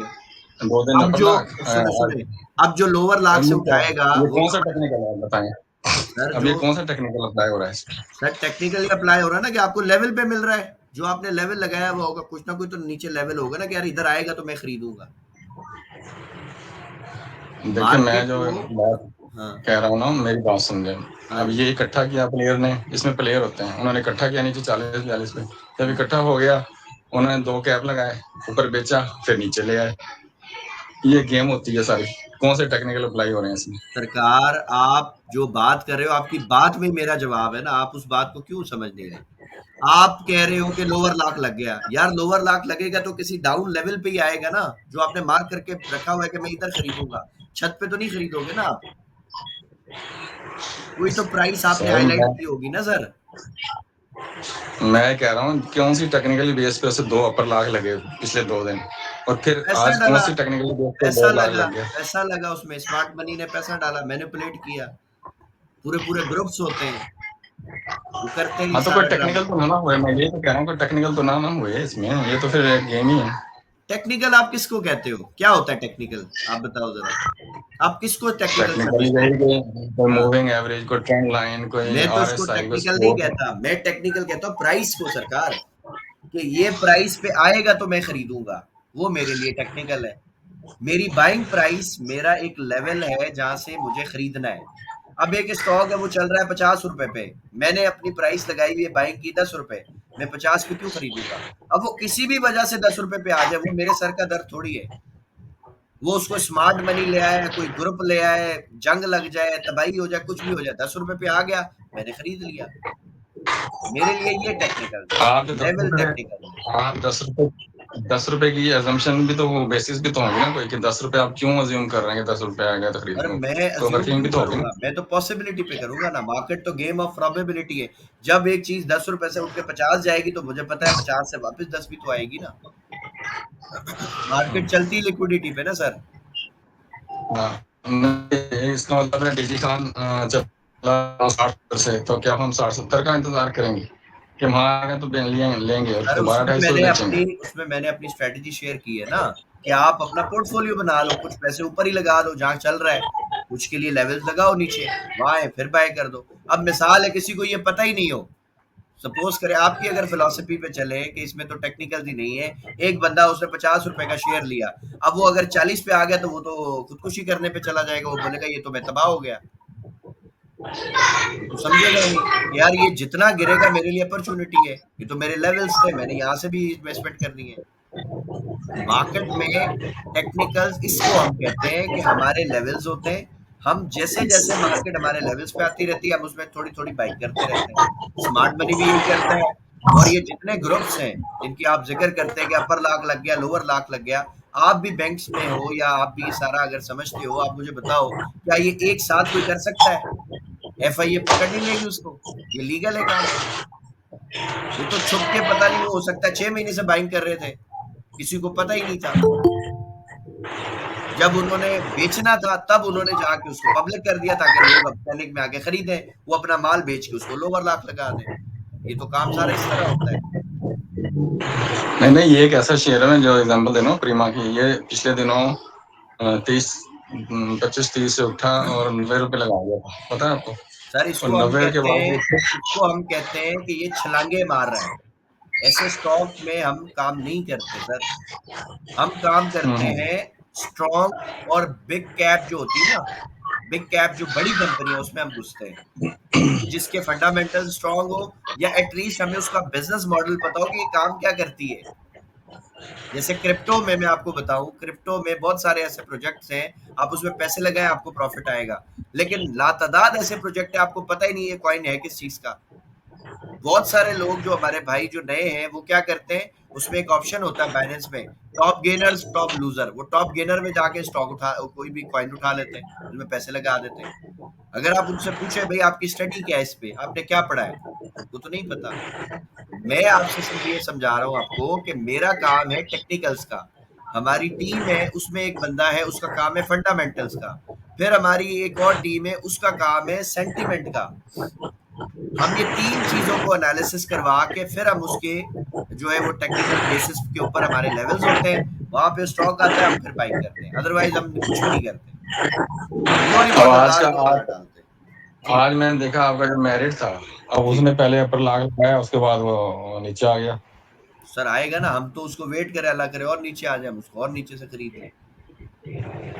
2 दिन अब 90 जो लाख। सुने सुने, अब जो लोअर लाख से उठाएगा ये वो कौन सा टेक्निकल है बताएं? सर अब जो ये कौन सा टेक्निकल अप्लाई हो रहा है इसमें? सर टेक्निकली अप्लाई हो रहा है ना, कि आपको लेवल पे मिल रहा है, जो आपने लेवल लगाया हुआ होगा, कुछ ना कुछ तो नीचे लेवल होगा ना, कि यार इधर आएगा तो मैं खरीदूंगा। देखिए, मैं मार्केट जो को, बात हाँ कह रहा हूँ ना, मेरी बात समझे। हाँ अब जी, ये इकट्ठा किया प्लेयर ने, इसमें प्लेयर होते हैं, उन्होंने इकट्ठा किया नीचे 40-42 पे, जब इकट्ठा हो गया उन्होंने 2 कैप लगाए, ऊपर बेचा, फिर नीचे ले आए। ये गेम होती है सारी। कौन से टेक्निकल अप्लाई हो रहे हैं इसमें? सरकार आप जो बात कर रहे हो, आपकी बात में मेरा जवाब है ना, आप उस बात को क्यों समझ नहीं रहे? आप कह रहे हो कि लोअर लाख लग गया, यार लोअर लाख लगेगा तो किसी डाउन लेवल पे ही आएगा ना, जो आपने मार्क करके रखा हुआ है कि मैं इधर खरीदूंगा, छत पे तो नहीं खरीदोगे ना आप, कोई तो प्राइस आपने सर, हाईलाइट की होगी ना सर। मैं कह रहा हूँ कौन सी टेक्निकली बेस पे उसे 2 अपर लाख लगे पिछले 2 दिन, और फिर पैसा आज कौन डाला, सी टेक्निकली बेस पे पैसा 2 लाख लगा, लग गया? पैसा लगा उसमें, स्मार्ट मनी ने पैसा डाला, मैनिपुलेट किया, पूरे पूरे ग्रुप्स होते हैं, वो करते हैं ये हाँ, तो कोई सारा ड्रामा। टेक्निकल तो ना हुए, मैं ये तो कह रहा हूँ, कोई टेक्निकल तो ना हुए इसमें, ये तो फिर एक गेम ही है। टेक्निकल आप किसको कहते हो, क्या होता है टेक्निकल, आप बताओ जरा, आप किसको टेक्निकल टेक्निकली समझते हो? यही कोई हाँ, मूविंग एवरेज, कोई ट्रेंड लाइन, कोई मैं तो इसको आरएसआई, कोई टेक्निकल नहीं सपोर्ट। कहता, मैं टेक्निकल कहता हूँ प्राइस को सरकार, कि ये प्राइस पे आएगा तो मैं खरीदूंगा, वो मेरे लिए टेक्निकल है। मेरी बाइंग प्राइस, मेरा एक लेवल है जहां से मुझे खरीदना है। अब एक स्टॉक है वो चल रहा है 50 रुपए पे, मैंने अपनी प्राइस लगाई हुई है बाइंग की 10 रुपए, मैं 50 पे क्यों खरीदूंगा? अब वो किसी भी वजह से 10 रुपए पे आ जाए, वो मेरे सर का दर्द थोड़ी है, वो उसको स्मार्ट मनी ले आए, कोई ग्रुप ले आए, जंग लग जाए, तबाही हो जाए, कुछ भी हो जाए, 10 रुपए पे आ गया, मैंने खरीद लिया। मेरे लिए ये टेक्निकल है, आप जो दस लेवल रुपए टेक्निकल है। आप 10 रुपए की एजम्पशन भी तो, वो बेसिस भी तो होगी ना कोई, कि 10 रुपए आप क्यों अज्यूम कर रहे हैं कि 10 रुपए आ गया तो खरीद और लूँ? मैं तो अज्यूम वर्किंग भी क्यों तो होगी करूंगा, ना। मैं तो पॉसिबिलिटी पे करूंगा ना, मार्केट तो गेम ऑफ प्रोबेबिलिटी है। जब एक चीज 10 रुपए से उठ के 50 जाएगी तो मुझे पता है 50 से वापस 10 भी तो आएगी ना। मार्केट चलती लिक्विडिटी पे ना सर। हाँ, इसका मतलब है डीजी खान चला 60 से, तो क्या हम 60-70 का इंतजार करेंगे कि वहां आ गए तो लेंगे और सर फिर 12-250 बेचेंगे? उसमें मैंने अपनी स्ट्रेटेजी शेयर की है ना, कि आप अपना पोर्टफोलियो बना लो, कुछ पैसे ऊपर ही लगा दो जहां चल रहा है, कुछ के लिए लेवल्स लगाओ नीचे, वहां है फिर बाय कर दो। अब मिसाल है किसी को ये पता ही नहीं हो, सपोज करें आपकी अगर फिलॉसफी पे चले कि इसमें तो टेक्निकल ही नहीं है, एक बंदा उसने 50 रुपए का शेयर लिया, अब वो अगर 40 पे आ गया तो वो तो खुदकुशी करने पे चला जाएगा, वो बोलेगा ये तो मैं तबाह हो गया, वो तो समझेगा ही नहीं कि यार ये जितना गिरेगा मेरे लिए अपॉर्चुनिटी है, ये तो मेरे लेवल्स थे, मैंने यहाँ से भी इन्वेस्टमेंट करनी है। मार्केट में टेक्निकल्स इसको हम कहते हैं कि हमारे लेवल्स होते हैं, हम जैसे जैसे मार्केट हमारे लेवल्स पे आती रहती है हम उसमें थोड़ी थोड़ी बाइक करते रहते हैं। स्मार्ट मनी भी यही करता है। और ये जितने ग्रुप्स हैं जिनकी आप जिक्र करते हैं कि अपर लाख लग गया, लोअर लाख लग गया, आप भी बैंक्स में हो या आप भी सारा अगर समझते हो, आप मुझे बताओ क्या ये एक साथ कोई कर सकता है? एफआईए पकड़ नहीं लेगी उसको, ये लीगल है काम। ये तो छुप के पता नहीं, वो हो सकता है 6 महीने से बाइंग कर रहे थे, किसी को पता ही नहीं था। जब उन्होंने बेचना था तब उन्होंने जाके उसको पब्लिक कर दिया ताकि लोग अब पैनिक में आके खरीदें, वो अपना माल बेच के उसको लोअर लाख लगा दें। ये तो काम सारा इस तरह होता है। नहीं नहीं, ये एक ऐसा शेयर है, मैं जो एग्जांपल दे रहा हूँ प्रीमा की, ये पिछले दिनों 25-30 से उठा और 90 रुपए लगा दिया था, पता है आपको? सर और इसको हम 90 के कहते हैं, बाद इसको हम कहते हैं कि ये छलांगे मार रहा है। ऐसे स्टॉक में हम काम नहीं करते सर, हम काम करते हैं स्ट्रॉन्ग और बिग कैप जो होती है ना, बिग कैप जो बड़ी कंपनी है उसमें हम घुसते हैं, कि जिसके फंडामेंटल स्ट्रॉन्ग हो या एटलीस्ट हमें उसका बिजनेस मॉडल पता हो कि ये काम क्या करती है। जैसे क्रिप्टो में मैं आपको बताऊं, क्रिप्टो में बहुत सारे ऐसे प्रोजेक्ट्स हैं, आप उसमें पैसे लगाएं आपको प्रॉफिट आएगा, लेकिन लातादाद ऐसे प्रोजेक्ट है आपको पता ही नहीं है कॉइन है किस चीज का। बहुत सारे लोग जो हमारे भाई जो नए हैं वो क्या करते हैं, उसमें एक ऑप्शन होता है बाइनेंस में, टॉप गेनर्स टॉप लूजर, वो टॉप गेनर में जाके स्टॉक उठा कोई भी कॉइन उठा लेते हैं, उसमें पैसे लगा देते हैं। अगर आप उनसे पूछे भाई आपकी स्टडी क्या है, इस पे आपने क्या पढ़ा है, उनको तो नहीं पता। मैं आपसे सिर्फ ये समझा रहा हूँ आपको कि मेरा काम है टेक्निकल्स का, हमारी टीम है उसमें एक बंदा है उसका काम है फंडामेंटल्स का, फिर हमारी एक और टीम है उसका काम है सेंटिमेंट का। हम ये तीन चीजों को एनालिसिस करवा के फिर हम उसके जो है वो टेक्निकल बेसिस के ऊपर हमारे लेवल्स होते हैं, वहां पे स्टॉक आता है हम फिर बाइंग करते हैं, अदरवाइज हम कुछ भी नहीं करते, थोड़ी अब बहुत आज का 1000-2000 डालते हैं। आज मैंने देखा आपका जो मैरिट था, अब जी उसने पहले अपर लाख लगाया, उसके बाद वो नीचे आ गया। सर आएगा ना, हम तो उसको वेट करें, अल्लाह करे और नीचे आ जाए, हम उसको और नीचे से खरीद लें।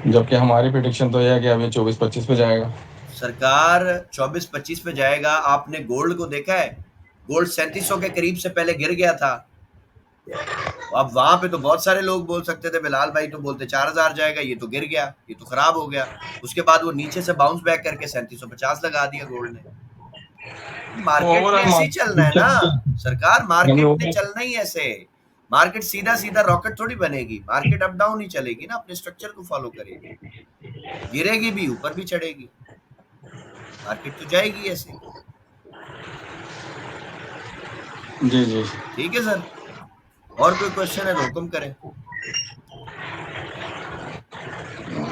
जबकि हमारी प्रेडिक्शन तो यह है कि अब ये 24-25 पे जाएगा। सरकार 24-25 पे जाएगा। आपने गोल्ड को देखा है, गोल्ड 3700 के करीब से पहले गिर गया था। अब वहां पे तो बहुत सारे लोग बोल सकते थे, बिलाल भाई तो बोलते 4000 जाएगा, ये तो गिर गया, ये तो खराब हो गया। उसके बाद वो नीचे से बाउंस बैक करके 3750 लगा दिया गोल्ड ने। मार्केट ने ओवरऑल ऐसे ही चलना है ना मार्केट सरकार, मार्केट ने चलना ही ऐसे। मार्केट सीधा सीधा रॉकेट थोड़ी बनेगी, मार्केट अप डाउन ही चलेगी ना, अपने स्ट्रक्चर को फॉलो करेगी, गिरेगी भी ऊपर भी चढ़ेगी, मार्केट तो जाएगी ऐसे ही। जी जी ठीक है सर, और कोई क्वेश्चन है तो हुक्म करें।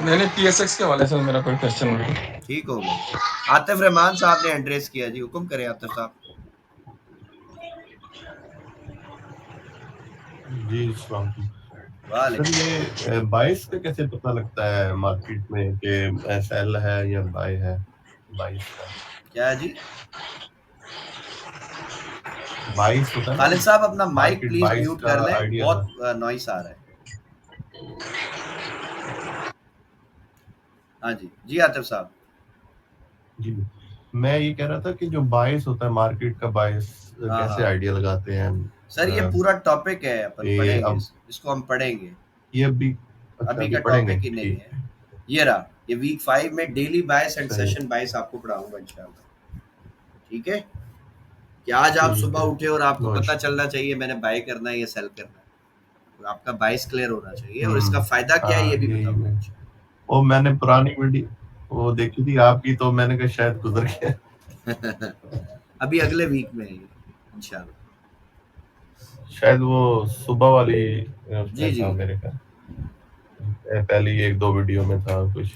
नहीं, PSX के हवाले से मेरा कोई क्वेश्चन नहीं। ठीक हो गया। आतिफ रहमान साहब ने एड्रेस किया जी, हुक्म करें आतिफ साहब। जी सर, वालेकुम। ये बाइस का कैसे पता लगता है मार्केट में कि सेल है या बाय है? बाइस का क्या है जी? बाइस होता है खालिद ना, साहब अपना माइक मार्केट प्लीज बाइस म्यूट का कर लें, आइडिया बहुत नॉइस आ रहा है। हाँ जी जी आतिफ साहब। जी, मैं ये कह रहा था कि जो बाइस होता है मार्केट का बाइस हाँ कैसे हाँ आइडिया लगाते हैं? सर, ये पूरा टॉपिक है, अपन ये पढ़ेंगे अब इसको हम पढ़ेंगे। ये भी अच्छा अभी अभी का पढ़ेंगे, टॉपिक ही नहीं ठीक है। ये रहा, ये वीक 5 में डेली बायस एंड सही, सेशन बायस आपको पढ़ाऊंगा इंशाल्लाह। ठीक है, कि आज आप ठीक सुबह है, उठे और आपको नो पता इशू। चलना चाहिए मैंने बाय करना है या सेल करना है, और आपका बायस क्लियर होना चाहिए, और इसका फायदा क्या है ये भी यही बताऊंगा मैं इंशाल्लाह। वो मैंने पुरानी वीडियो वो देखी थी आपकी, तो मैंने कहा शायद गुजर गया। अभी अगले वीक में है ये इंशाल्लाह। शायद वो सुबह वाली जी उसमें जी था मेरे ख्याल, पहली 1-2 वीडियो में था कुछ।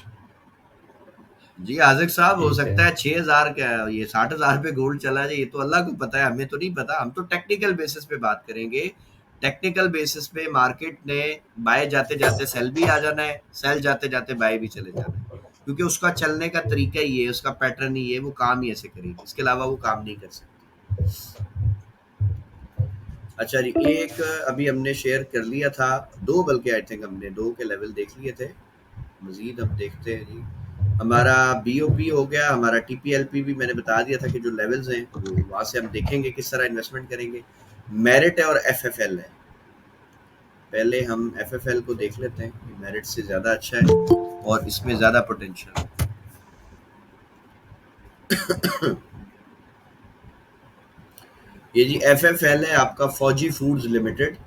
जी आज़िक साहब, हो ठीक है, सकता है 6000 का ये 60,000 पे गोल्ड चला जाए, ये तो अल्लाह को पता है, हमें तो नहीं पता। हम तो टेक्निकल बेसिस पे बात करेंगे। टेक्निकल बेसिस पे मार्केट ने बाय जाते जाते सेल भी आ जाना है, सेल जाते जाते बाय भी चले जाना है, क्योंकि उसका चलने का तरीका ही है, उसका पैटर्न ही है, वो काम ही ऐसे करेगी, इसके अलावा वो काम नहीं कर सकती। अच्छा जी, एक अभी हमने शेयर कर लिया था, 2 बल्कि आई थिंक हमने 2 के लेवल देख लिए थे। मज़ीद हम देखते हैं जी। हमारा बीओपी हो गया, हमारा टीपीएलपी भी मैंने बता दिया था कि जो लेवल्स हैं, वो वहाँ से हम देखेंगे किस तरह इन्वेस्टमेंट करेंगे। मेरिट है और एफएफएल है। पहले हम एफएफएल को देख लेते हैं, ये मेरिट से ज़्यादा अच्छा है और इसमें ज़्यादा पोटेंशियल है। ये जी एफएफएल है आपका फौजी फूड्स लिमिटेड।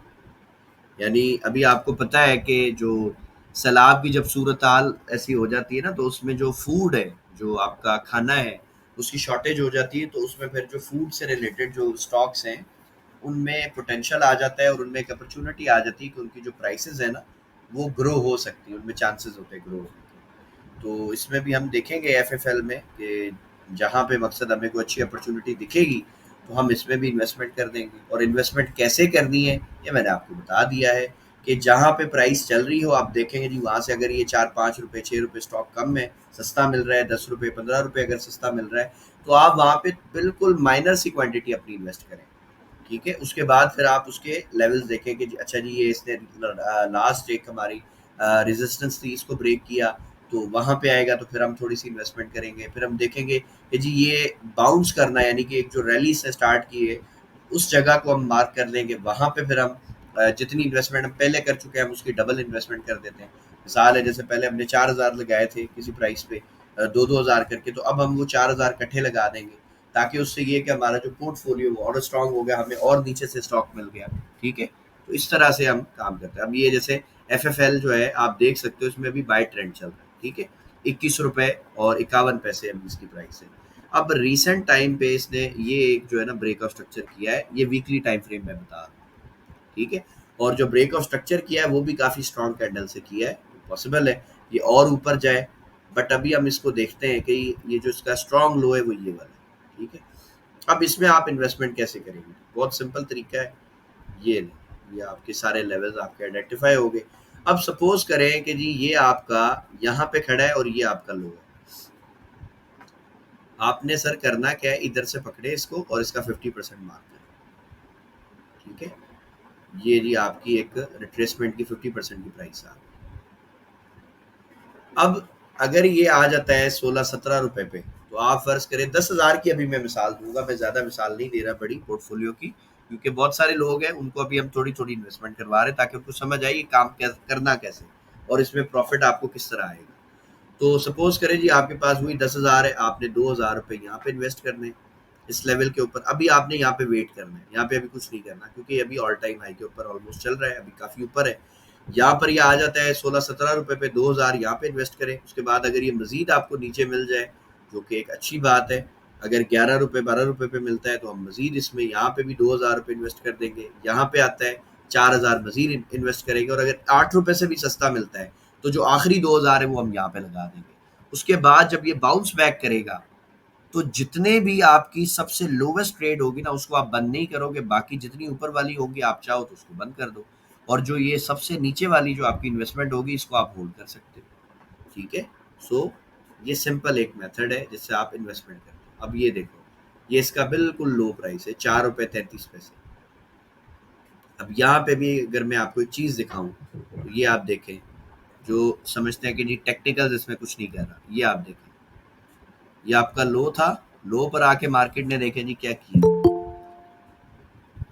यानी अभी आपको पता है कि जो सैलाब की जब सूरत हाल ऐसी हो जाती है ना, तो उसमें जो फूड है, जो आपका खाना है, उसकी शॉर्टेज हो जाती है, तो उसमें फिर जो फूड से रिलेटेड जो स्टॉक्स हैं, उनमें पोटेंशियल आ जाता है और उनमें एक अपॉर्चुनिटी आ जाती है कि उनकी जो प्राइसेस है ना, वो ग्रो हो सकती है, उनमें चांसेस होते हैं ग्रो होने के। तो इसमें भी हम देखेंगे एफएफएल में कि जहाँ पे मकसद हमें कोई अच्छी अपॉर्चुनिटी दिखेगी, तो हम इसमें भी इन्वेस्टमेंट कर देंगे। और इन्वेस्टमेंट कैसे करनी है, ये मैंने आपको बता दिया है कि जहाँ पे प्राइस चल रही हो, आप देखेंगे जी वहाँ से अगर ये 4-5 रुपए 6 रुपए स्टॉक कम है, सस्ता मिल रहा है, 10 रुपए 15 रुपए अगर सस्ता मिल रहा है, तो आप वहाँ पे बिल्कुल माइनर सी क्वांटिटी अपनी इन्वेस्ट करें। ठीक है, उसके बाद फिर आप उसके लेवल्स देखें कि अच्छा जी ये इसने लास्ट एक हमारी रेजिस्टेंस थी, इसको ब्रेक किया, तो वहाँ पे आएगा तो फिर हम थोड़ी सी इन्वेस्टमेंट करेंगे। फिर हम देखेंगे कि जी ये बाउंस करना है, यानी कि एक जो रैली से स्टार्ट की है, उस जगह को हम मार्क कर लेंगे। वहाँ पे फिर हम जितनी इन्वेस्टमेंट हम पहले कर चुके हैं, हम उसकी डबल इन्वेस्टमेंट कर देते हैं। मिसाल है, जैसे पहले हमने 4,000 लगाए थे किसी प्राइस पे, 2-2 हज़ार करके, तो अब हम वो 4,000 इकट्ठे लगा देंगे, ताकि उससे ये कि हमारा जो पोर्टफोलियो वो और स्ट्रांग हो गया, हमें और नीचे से स्टॉक मिल गया। ठीक है, तो इस तरह से हम काम करते हैं। अब ये जैसे एफएफएल जो है आप देख सकते हो, इसमें भी बाय ट्रेंड चल रहा है। ठीक है, 21 रुपए और 51 पैसे अभी इसकी प्राइस है। अब रिसेंट टाइम पे इसने ये एक जो है ना ब्रेक ऑफ स्ट्रक्चर किया है, ये वीकली टाइम फ्रेम में बता रहा हूँ। ठीक है, और जो ब्रेक ऑफ स्ट्रक्चर किया है वो भी काफ़ी स्ट्रॉन्ग कैंडल से किया है। पॉसिबल है ये और ऊपर जाए, बट अभी हम इसको देखते हैं कि ये जो इसका स्ट्रॉन्ग लो है वो ये वाला है। ठीक है, अब इसमें आप इन्वेस्टमेंट कैसे करेंगे? बहुत सिंपल तरीका है, ये लें, ये आपके सारे लेवल्स आपके आइडेंटिफाई हो गए। अब सपोज करें कि जी ये आपका यहाँ पे खड़ा है और ये आपका लो है। आपने सर करना क्या है, इधर से पकड़े इसको और इसका 50% मार्क करें। ठीक है, ये जी आपकी एक रिट्रेसमेंट की 50% की प्राइस आ गई। अब अगर ये आ जाता है 16-17 रुपए पे, तो आप फर्ज करें 10,000 की अभी मैं मिसाल दूंगा, मैं ज़्यादा मिसाल नहीं दे रहा बड़ी पोर्टफोलियो की, क्योंकि बहुत सारे लोग हैं उनको अभी हम थोड़ी थोड़ी इन्वेस्टमेंट करवा रहे हैं, ताकि उनको समझ आए ये काम करना कैसे और इसमें प्रॉफिट आपको किस तरह आएगा। तो सपोज करें जी आपके पास हुई 10,000 है, आपने 2,000 रुपये यहाँ पे इन्वेस्ट करने हैं इस लेवल के ऊपर। अभी आपने यहाँ पे वेट करना है, यहाँ पे अभी कुछ नहीं करना, क्योंकि अभी ऑल टाइम हाई के ऊपर ऑलमोस्ट चल रहा है, अभी काफ़ी ऊपर है। यहाँ पर ये आ जाता है 16-17 रुपए पे, 2,000 यहाँ पे इन्वेस्ट करें। उसके बाद अगर ये मजीद आपको नीचे मिल जाए, जो कि एक अच्छी बात है, अगर 11 रुपए 12 रुपए पे मिलता है, तो हम मजीद इसमें यहाँ पे भी 2,000 रुपये इन्वेस्ट कर देंगे। यहाँ पे आता है 4,000 मजीद इन्वेस्ट करेंगे, और अगर 8 रुपए से भी सस्ता मिलता है, तो जो आखिरी 2,000 है वो हम यहाँ पे लगा देंगे। उसके बाद जब ये बाउंस बैक करेगा, तो जितने भी आपकी सबसे लोवेस्ट ट्रेड होगी ना, उसको आप बंद नहीं करोगे, बाकी जितनी ऊपर वाली होगी आप चाहो तो उसको बंद कर दो, और जो ये सबसे नीचे वाली जो आपकी इन्वेस्टमेंट होगी, इसको आप होल्ड कर सकते हो। ठीक है, सो ये सिंपल एक मेथड है जिससे आप इन्वेस्टमेंट करते हो। अब ये देखो, ये इसका बिल्कुल लो प्राइस है, 4 रुपए 33 पैसे। अब यहाँ पे भी अगर मैं आपको एक चीज़ दिखाऊं, तो ये आप देखें, जो समझते हैं कि जी टेक्निकल इसमें कुछ नहीं कर रहा, ये आप देखें, ये आपका लो था, लो पर आके मार्केट ने देखे जी क्या किया।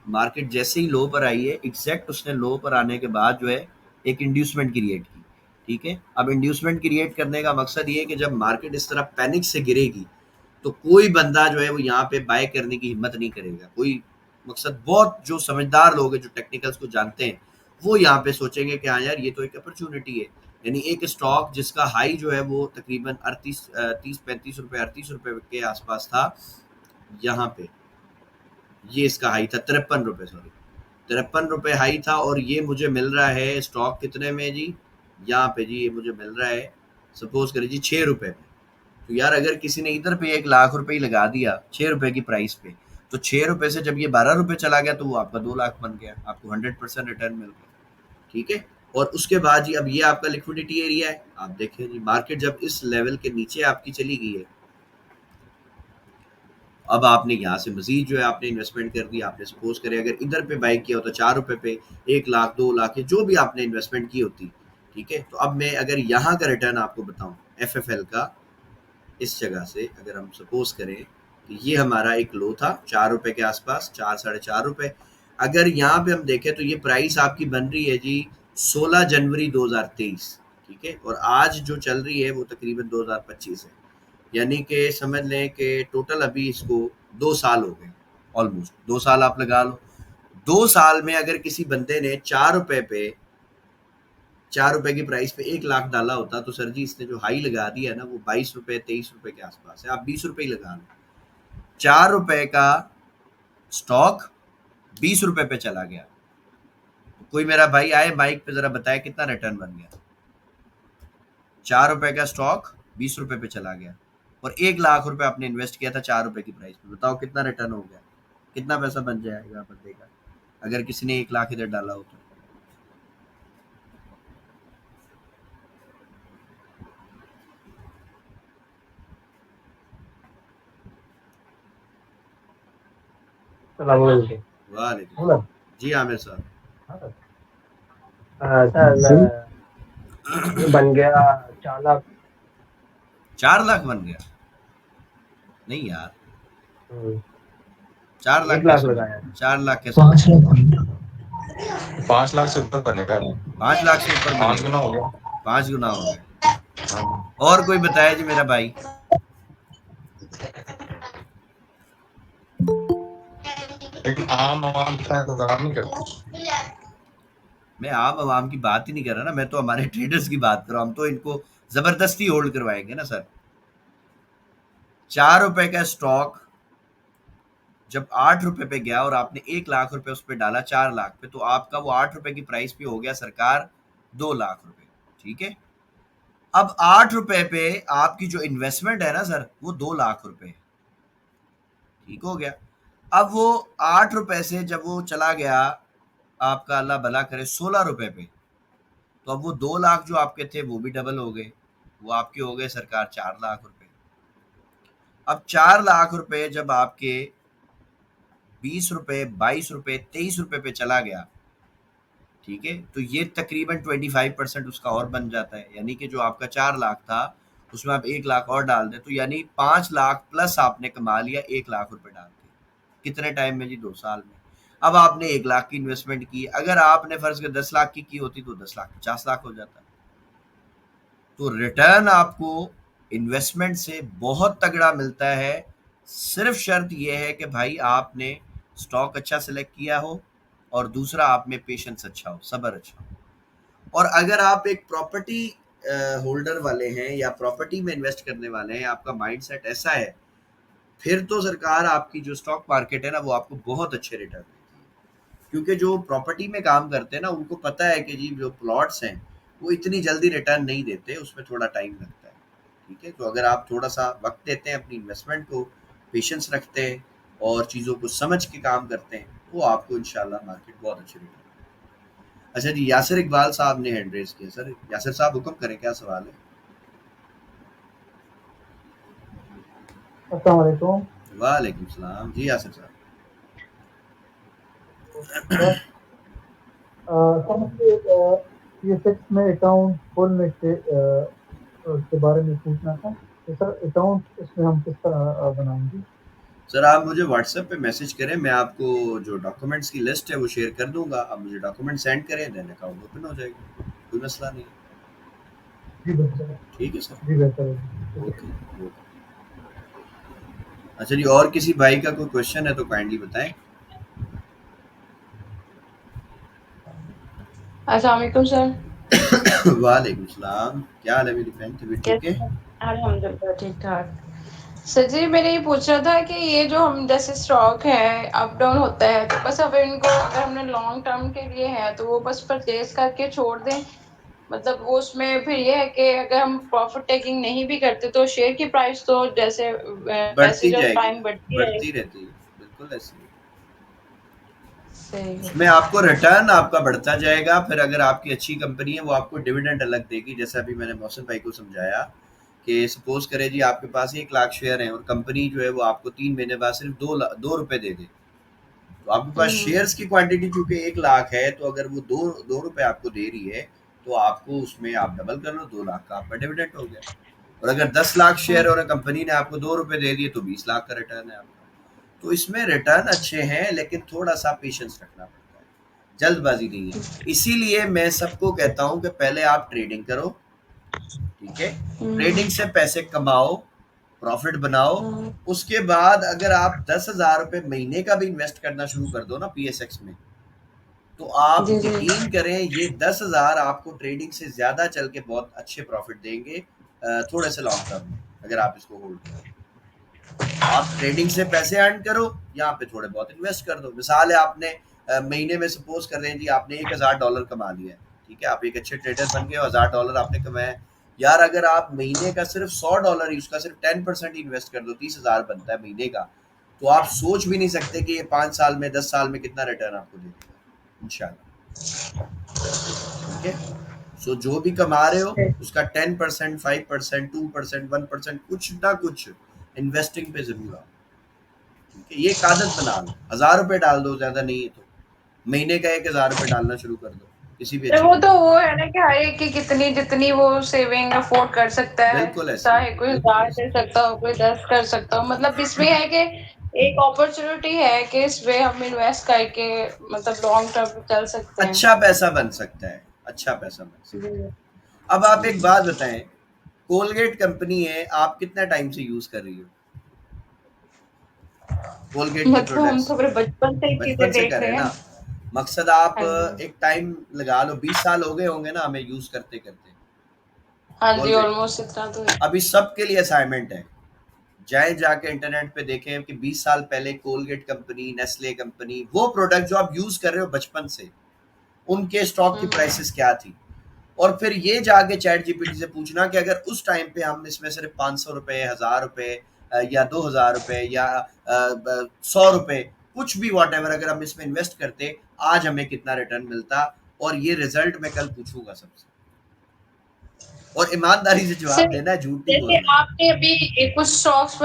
मार्केट जैसे ही लो पर आई है, एग्जैक्ट उसने लो पर आने के बाद जो है एक इंड्यूसमेंट क्रिएट की। ठीक है, अब इंड्यूसमेंट क्रिएट करने का मकसद ये है कि जब मार्केट इस तरह पैनिक से गिरेगी, तो कोई बंदा जो है वो यहाँ पे बाय करने की हिम्मत नहीं करेगा। कोई मकसद, बहुत जो समझदार लोग हैं, जो टेक्निकल्स को जानते हैं, वो यहाँ पे सोचेंगे कि हाँ यार ये तो एक अपॉर्चुनिटी है। यानी एक स्टॉक जिसका हाई जो है वो तकरीबन 30-35 रुपए 38 रुपए के आसपास था, यहाँ पे ये इसका हाई था 53 रुपए, सॉरी 53 रुपए हाई था, और ये मुझे मिल रहा है स्टॉक कितने में जी, यहाँ पे जी ये मुझे मिल रहा है सपोज करिए जी 6 रुपए में। तो यार अगर किसी ने इधर पे 1 लाख रुपए ही लगा दिया 6 रुपए की प्राइस पे, तो 6 रुपए से जब ये 12 रुपए चला गया, तो वो आपका 2 लाख बन गया, आपको 100% रिटर्न मिल गया। ठीक है, और उसके बाद जी अब ये आपका लिक्विडिटी एरिया है। आप देखें जी मार्केट जब इस लेवल के नीचे आपकी चली गई है, अब आपने यहाँ से मजीद जो है आपने इन्वेस्टमेंट कर दी, आपने सपोज करें अगर इधर पे बाई किया होता 4 रुपए पे 1 लाख 2 लाख या जो भी आपने इन्वेस्टमेंट की होती, ठीक है। तो अब मैं अगर यहाँ का रिटर्न आपको बताऊं FFL का, इस जगह से अगर हम सपोज करें कि ये हमारा एक लो था 4 रुपए के आसपास, 4 साढ़े 4 रुपए। अगर यहाँ पे हम देखें तो ये प्राइस आपकी बन रही है जी 16 जनवरी 2023, ठीक है। और आज जो चल रही है वो तकरीबन 2025 है, यानी कि समझ लें कि टोटल अभी इसको 2 साल हो गए, ऑलमोस्ट 2 साल आप लगा लो। 2 साल में अगर किसी बंदे ने 4 रुपए पे 4 रुपए की प्राइस पे 1 लाख डाला होता, तो सर जी इसने जो हाई लगा दिया है ना वो 22 रुपए 23 रुपए के आसपास है। आप 20 रुपए ही लगा लो, 4 रुपए का स्टॉक 20 रुपए पे चला गया। कोई मेरा भाई आए माइक पे जरा बताए कितना रिटर्न बन गया। 4 रुपए का स्टॉक 20 रुपए पे चला गया और 1 लाख रुपए आपने इन्वेस्ट किया था 4 रुपए की प्राइस पे। बताओ कितना रिटर्न हो गया, कितना पैसा बन जाएगा बंदे का अगर किसी ने 1 लाख इधर डाला हो तो। वालेकुम जी आमिर साहब। सर बन गया 4 लाख। 4 लाख बन गया? नहीं यार, 4 लाख 1 लाख कैसे लगाया। 4 लाख कैसे? 5 लाख से ऊपर बनेगा। 5 लाख से ऊपर 5 गुना हो गया। 5 गुना हो गया। और कोई बताया जी मेरा भाई? लेकिन आम आवाम का इंतजार नहीं करती। मैं आम आवाम की बात ही नहीं कर रहा ना, मैं तो हमारे ट्रेडर्स की बात कर रहा हूँ। हम तो इनको जबरदस्ती होल्ड करवाएंगे ना सर। 4 रुपए का स्टॉक जब 8 रुपए पे गया और आपने 1 लाख रुपए उस पर डाला 4 लाख पे, तो आपका वो 8 रुपए की प्राइस पे हो गया सरकार 2 लाख रुपए, ठीक है। अब 8 रुपए पे आपकी जो इन्वेस्टमेंट है ना सर वो 2 लाख रुपए, ठीक हो गया। अब वो 8 रुपए से जब वो चला गया आपका अल्लाह भला करे 16 रुपए पे, तो अब वो 2 लाख जो आपके थे वो भी डबल हो गए, वो आपके हो गए सरकार 4 लाख रुपए। अब 4 लाख रुपए जब आपके 20 रुपए 22 रुपए 23 रुपए पे चला गया, ठीक है, तो ये तकरीबन 25% उसका और बन जाता है। यानी कि जो आपका 4 लाख था उसमें आप 1 लाख और डाल दें तो यानी 5 लाख प्लस आपने कमा लिया 1 लाख रुपए डाल के। कितने टाइम में जी? 2 साल में। अब आपने 1 लाख की इन्वेस्टमेंट की, अगर आपने फर्ज कर 10 लाख की होती तो 10 लाख 50 लाख हो जाता। तो रिटर्न आपको इन्वेस्टमेंट से बहुत तगड़ा मिलता है। सिर्फ शर्त यह है कि भाई आपने स्टॉक अच्छा सेलेक्ट किया हो और दूसरा आप में पेशेंस अच्छा हो, सब्र अच्छा हो। और अगर आप एक प्रॉपर्टी होल्डर वाले हैं या प्रॉपर्टी में इन्वेस्ट करने वाले हैं, आपका माइंडसेट ऐसा है, फिर तो सरकार आपकी जो स्टॉक मार्केट है ना वो आपको बहुत अच्छे रिटर्न देती है। क्योंकि जो प्रॉपर्टी में काम करते हैं ना उनको पता है कि जी जो प्लॉट्स हैं वो इतनी जल्दी रिटर्न नहीं देते, उसमें थोड़ा टाइम लगता है, ठीक है। तो अगर आप थोड़ा सा वक्त देते हैं अपनी इन्वेस्टमेंट को, पेशेंस रखते हैं और चीज़ों को समझ के काम करते हैं, वो आपको इंशाल्लाह मार्केट बहुत अच्छे रिटर्न। अच्छा जी, यासिर इकबाल साहब ने हैंड रेज किया। सर यासिर साहब हुक्म करें, क्या सवाल है? अस्सलाम वालेकुम। वालेकुम सलाम जी यासिर साहब। सर मुझे PSX में अकाउंट खोलने के बारे में पूछना था। तो सर अकाउंट इसमें हम किस तरह बनाएंगे? सर आप मुझे व्हाट्सएप पे मैसेज करें, मैं आपको जो डॉक्यूमेंट्स की लिस्ट है वो शेयर कर दूंगा। आप मुझे डॉक्यूमेंट सेंड करें, देन अकाउंट ओपन हो जाएगा, कोई मसला नहीं। जी बेहतर, ठीक है सर, जी बेहतर है। ओके। अच्छा जी, और किसी भाई का कोई क्वेश्चन है तो काइंडली बताएं। अस्सलाम वालेकुम सर। वालेकुम सलाम, क्या हाल है मेरी बहन? तबीयत ठीक है? अल्हम्दुलिल्लाह ठीक ठाक। सर जी मैंने ये पूछना था कि ये जो हम जैसे स्टॉक है अप डाउन होता है, तो बस अब इनको अगर हमने लॉन्ग टर्म के लिए है तो वो बस परचेज करके छोड़ दें, मतलब वो उसमें फिर ये है कि अगर हम प्रॉफिट टेकिंग नहीं भी करते तो शेयर की प्राइस तो जैसे बढ़ती पैसेज ऑफ जाएगी, टाइम बढ़ती बढ़ती रहेगी। रहती है, बिल्कुल ऐसे ही। सही है। उसमें आपको रिटर्न आपका बढ़ता जाएगा। फिर अगर आपकी अच्छी कंपनी है वो आपको डिविडेंड अलग देगी, जैसा अभी मैंने मौसम भाई को समझाया कि सपोज करें जी आपके पास 1 लाख शेयर हैं और कंपनी जो है वो आपको 3 महीने बाद सिर्फ 2 रुपए दे दे, तो आपके पास शेयर्स की क्वांटिटी चूंकि 1 लाख है, तो अगर वो 2 रुपए आपको दे रही है, तो आपको उसमें आप डबल कर लो, 2 लाख का आपका डिविडेंड हो गया। और अगर 10 लाख शेयर और कंपनी ने आपको 2 रुपए दे दिए, तो 20 लाख का रिटर्न है आपका। तो इसमें रिटर्न अच्छे हैं, लेकिन थोड़ा सा पेशेंस रखना पड़ता है, जल्दबाजी नहीं है। इसीलिए मैं सबको कहता हूं कि पहले आप ट्रेडिंग करो, ठीक है, ट्रेडिंग से पैसे कमाओ, प्रॉफिट बनाओ, उसके बाद अगर आप 10,000 रुपए महीने का भी इन्वेस्ट करना शुरू कर दो ना पीएसएक्स में, तो आप जी, जी। यकीन करें ये 10,000 आपको ट्रेडिंग से ज्यादा चल के बहुत अच्छे प्रॉफिट देंगे थोड़े से लॉन्ग टर्म में, अगर आप इसको होल्ड करें। आप ट्रेडिंग से पैसे अर्न करो, यहाँ पे थोड़े बहुत इन्वेस्ट कर दो। मिसाल है आपने महीने में सपोज कर रहे हैं जी आपने $1,000 कमा लिया है, ठीक है, आप एक अच्छे ट्रेडर बन गए, $1,000 आपने कमाया। यार अगर आप महीने का सिर्फ $100 ही, उसका सिर्फ 10% इन्वेस्ट कर दो, 30,000 बनता है महीने का, तो आप सोच भी नहीं सकते कि ये 5 साल में 10 साल में कितना रिटर्न आपको दे देगा इंशाल्लाह, ठीक है। सो जो भी कमा रहे हो उसका 10%, 5%, 2%, 1% कुछ ना कुछ इन्वेस्टिंग पे जरूर आओ, ठीक है। ये एक आदत बना लो, 1,000 रुपए डाल दो, ज्यादा नहीं है तो महीने का 1,000 रुपए डालना शुरू कर दो किसी भी अच्छी वो तो कंपनी। वो है ना कि हर एक की कितनी जितनी वो सेविंग अफोर्ड कर सकता है, बिल्कुल ऐसे ही, चाहे कोई बिल्कुल 1000 ऐसे दे सकता हो, कोई 10 कर सकता हो। मतलब इसमें है कि एक अपॉर्चुनिटी है कि इसमें हम इन्वेस्ट करके मतलब लॉन्ग टर्म पे चल सकते हैं। अच्छा पैसा बन सकता है, अच्छा पैसा बन सकता जी। है। अब आप एक बात बताएं, कोलगेट कंपनी है, आप कितना टाइम से यूज कर रही हो कोलगेट के मतलब हम प्रोडक्ट्स? तो अपने बचपन से ही बचपन चीजें से देख कर रहे रहे हैं हैं। ना। मकसद आप हाँ जी। एक टाइम लगा लो, 20 साल हो गए होंगे ना हमें यूज करते करते हाँ जी, कोलगेट। ऑलमोस्ट इतना तो है। अभी सबके लिए असाइनमेंट है, जाए जाके इंटरनेट पे देखें कि 20 साल पहले कोलगेट कंपनी, नेस्ले कंपनी, वो प्रोडक्ट जो आप यूज कर रहे हो बचपन से, उनके स्टॉक की प्राइसेस क्या थी। और फिर ये जाके चैट जीपीटी से पूछना कि अगर उस टाइम पे हम इसमें सिर्फ 500 रुपए, 1,000 रुपए या 2,000 रुपए या 100 रुपए, कुछ भी वॉट एवर, अगर हम इसमें इन्वेस्ट करते, आज हमें कितना रिटर्न मिलता। और ये रिजल्ट मैं कल पूछूंगा सबसे, और ईमानदारी से जवाब सर, देना है, झूठ नहीं जैसे बोलना है। आपने अभी कुछ स्टॉक्स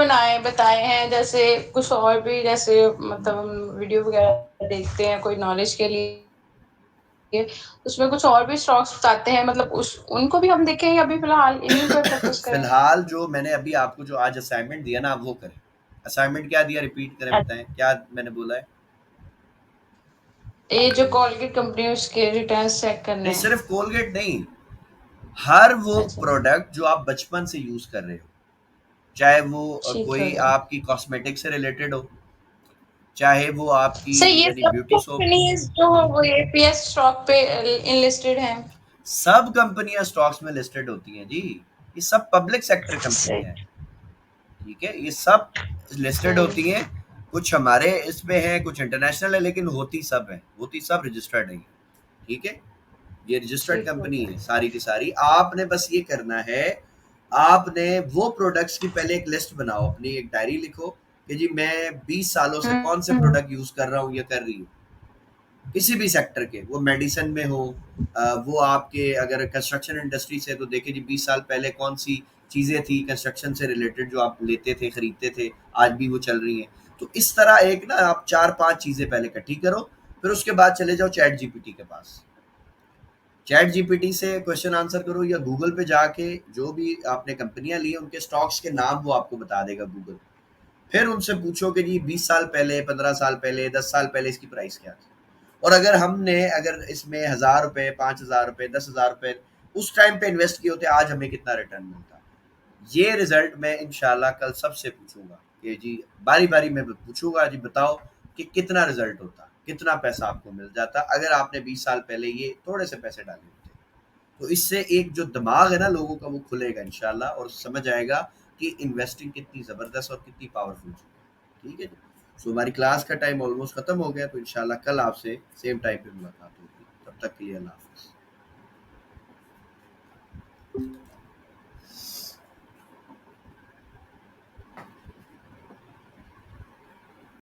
बताए हैं, जैसे कुछ और भी, जैसे मतलब हम वीडियो वगैरह देखते हैं कोई नॉलेज के लिए, उसमें कुछ और भी स्टॉक्स बताते हैं, मतलब उस उनको भी हम देखें या अभी फिलहाल इन्हीं पर फोकस करें? फिलहाल जो मैंने अभी आपको जो आज असाइनमेंट दिया ना, आप वो करें। असाइनमेंट क्या दिया, रिपीट करें, बताएं क्या मैंने बोला है। ये जो कोलगेट कंपनी है उसके रिटर्न्स चेक करने नहीं, हैं। सिर्फ कोलगेट नहीं, हर वो अच्छा, प्रोडक्ट जो आप बचपन से यूज कर रहे हो, चाहे वो ठीक है। कोई आपकी कॉस्मेटिक से रिलेटेड हो, चाहे वो आपकी सर, ये यानी सब ब्यूटी सोप हो। कंपनीज जो हो वो एपीएस स्टॉक पे इनलिस्टेड हैं। सब कंपनियां स्टॉक्स में लिस्टेड होती हैं जी, ये सब पब्लिक सेक्टर सही। कंपनियां हैं, ठीक है, ये सब लिस्टेड हम्म। होती हैं। कुछ हमारे इसमें है, कुछ इंटरनेशनल है, लेकिन होती सब है, होती सब रजिस्टर्ड है, ठीक है। ये रजिस्टर्ड ठीक कंपनी है। है सारी की सारी। आपने बस ये करना है, आपने वो प्रोडक्ट्स की पहले एक लिस्ट बनाओ, अपनी एक डायरी लिखो कि जी मैं 20 सालों से कौन से हम्म। प्रोडक्ट यूज कर रहा हूँ या कर रही हूँ, किसी भी सेक्टर के, वो मेडिसिन में हो, वो आपके अगर कंस्ट्रक्शन इंडस्ट्री से, तो देखिए जी 20 साल पहले कौन सी चीज़ें थी कंस्ट्रक्शन से रिलेटेड जो आप लेते थे, खरीदते थे, आज भी वो चल रही हैं। तो इस तरह एक ना आप 4-5 चीज़ें पहले इकट्ठी करो, फिर उसके बाद चले जाओ चैट जीपीटी के पास, चैट जीपीटी से क्वेश्चन आंसर करो, या गूगल पे जाके जो भी आपने कंपनियां ली उनके स्टॉक्स के नाम वो आपको बता देगा गूगल। फिर उनसे पूछो कि जी 20 साल पहले, 15 साल पहले, 10 साल पहले इसकी प्राइस क्या थी। और अगर इसमें 1,000 रुपए, 5,000 रुपए, 10,000 रुपए उस टाइम पे इन्वेस्ट किए होते, आज हमें कितना रिटर्न मिलता। ये रिजल्ट मैं इंशाल्लाह कल सबसे पूछूंगा कि जी बारी बारी में पूछूंगा, जी बताओ कि कितना रिजल्ट होता, कितना पैसा आपको मिल जाता अगर आपने 20 साल पहले ये थोड़े से पैसे डाले होते। तो इससे एक जो दिमाग है ना लोगों का, वो खुलेगा इंशाल्लाह, और समझ आएगा कि इन्वेस्टिंग कितनी ज़बरदस्त और कितनी पावरफुल चीज़ है, ठीक है जी। सो हमारी क्लास का टाइम ऑलमोस्ट ख़त्म हो गया, तो इंशाल्लाह कल आपसे सेम टाइम पे मुलाकात होगी। तब तक के लिए अल्लाह हाफ़िज़।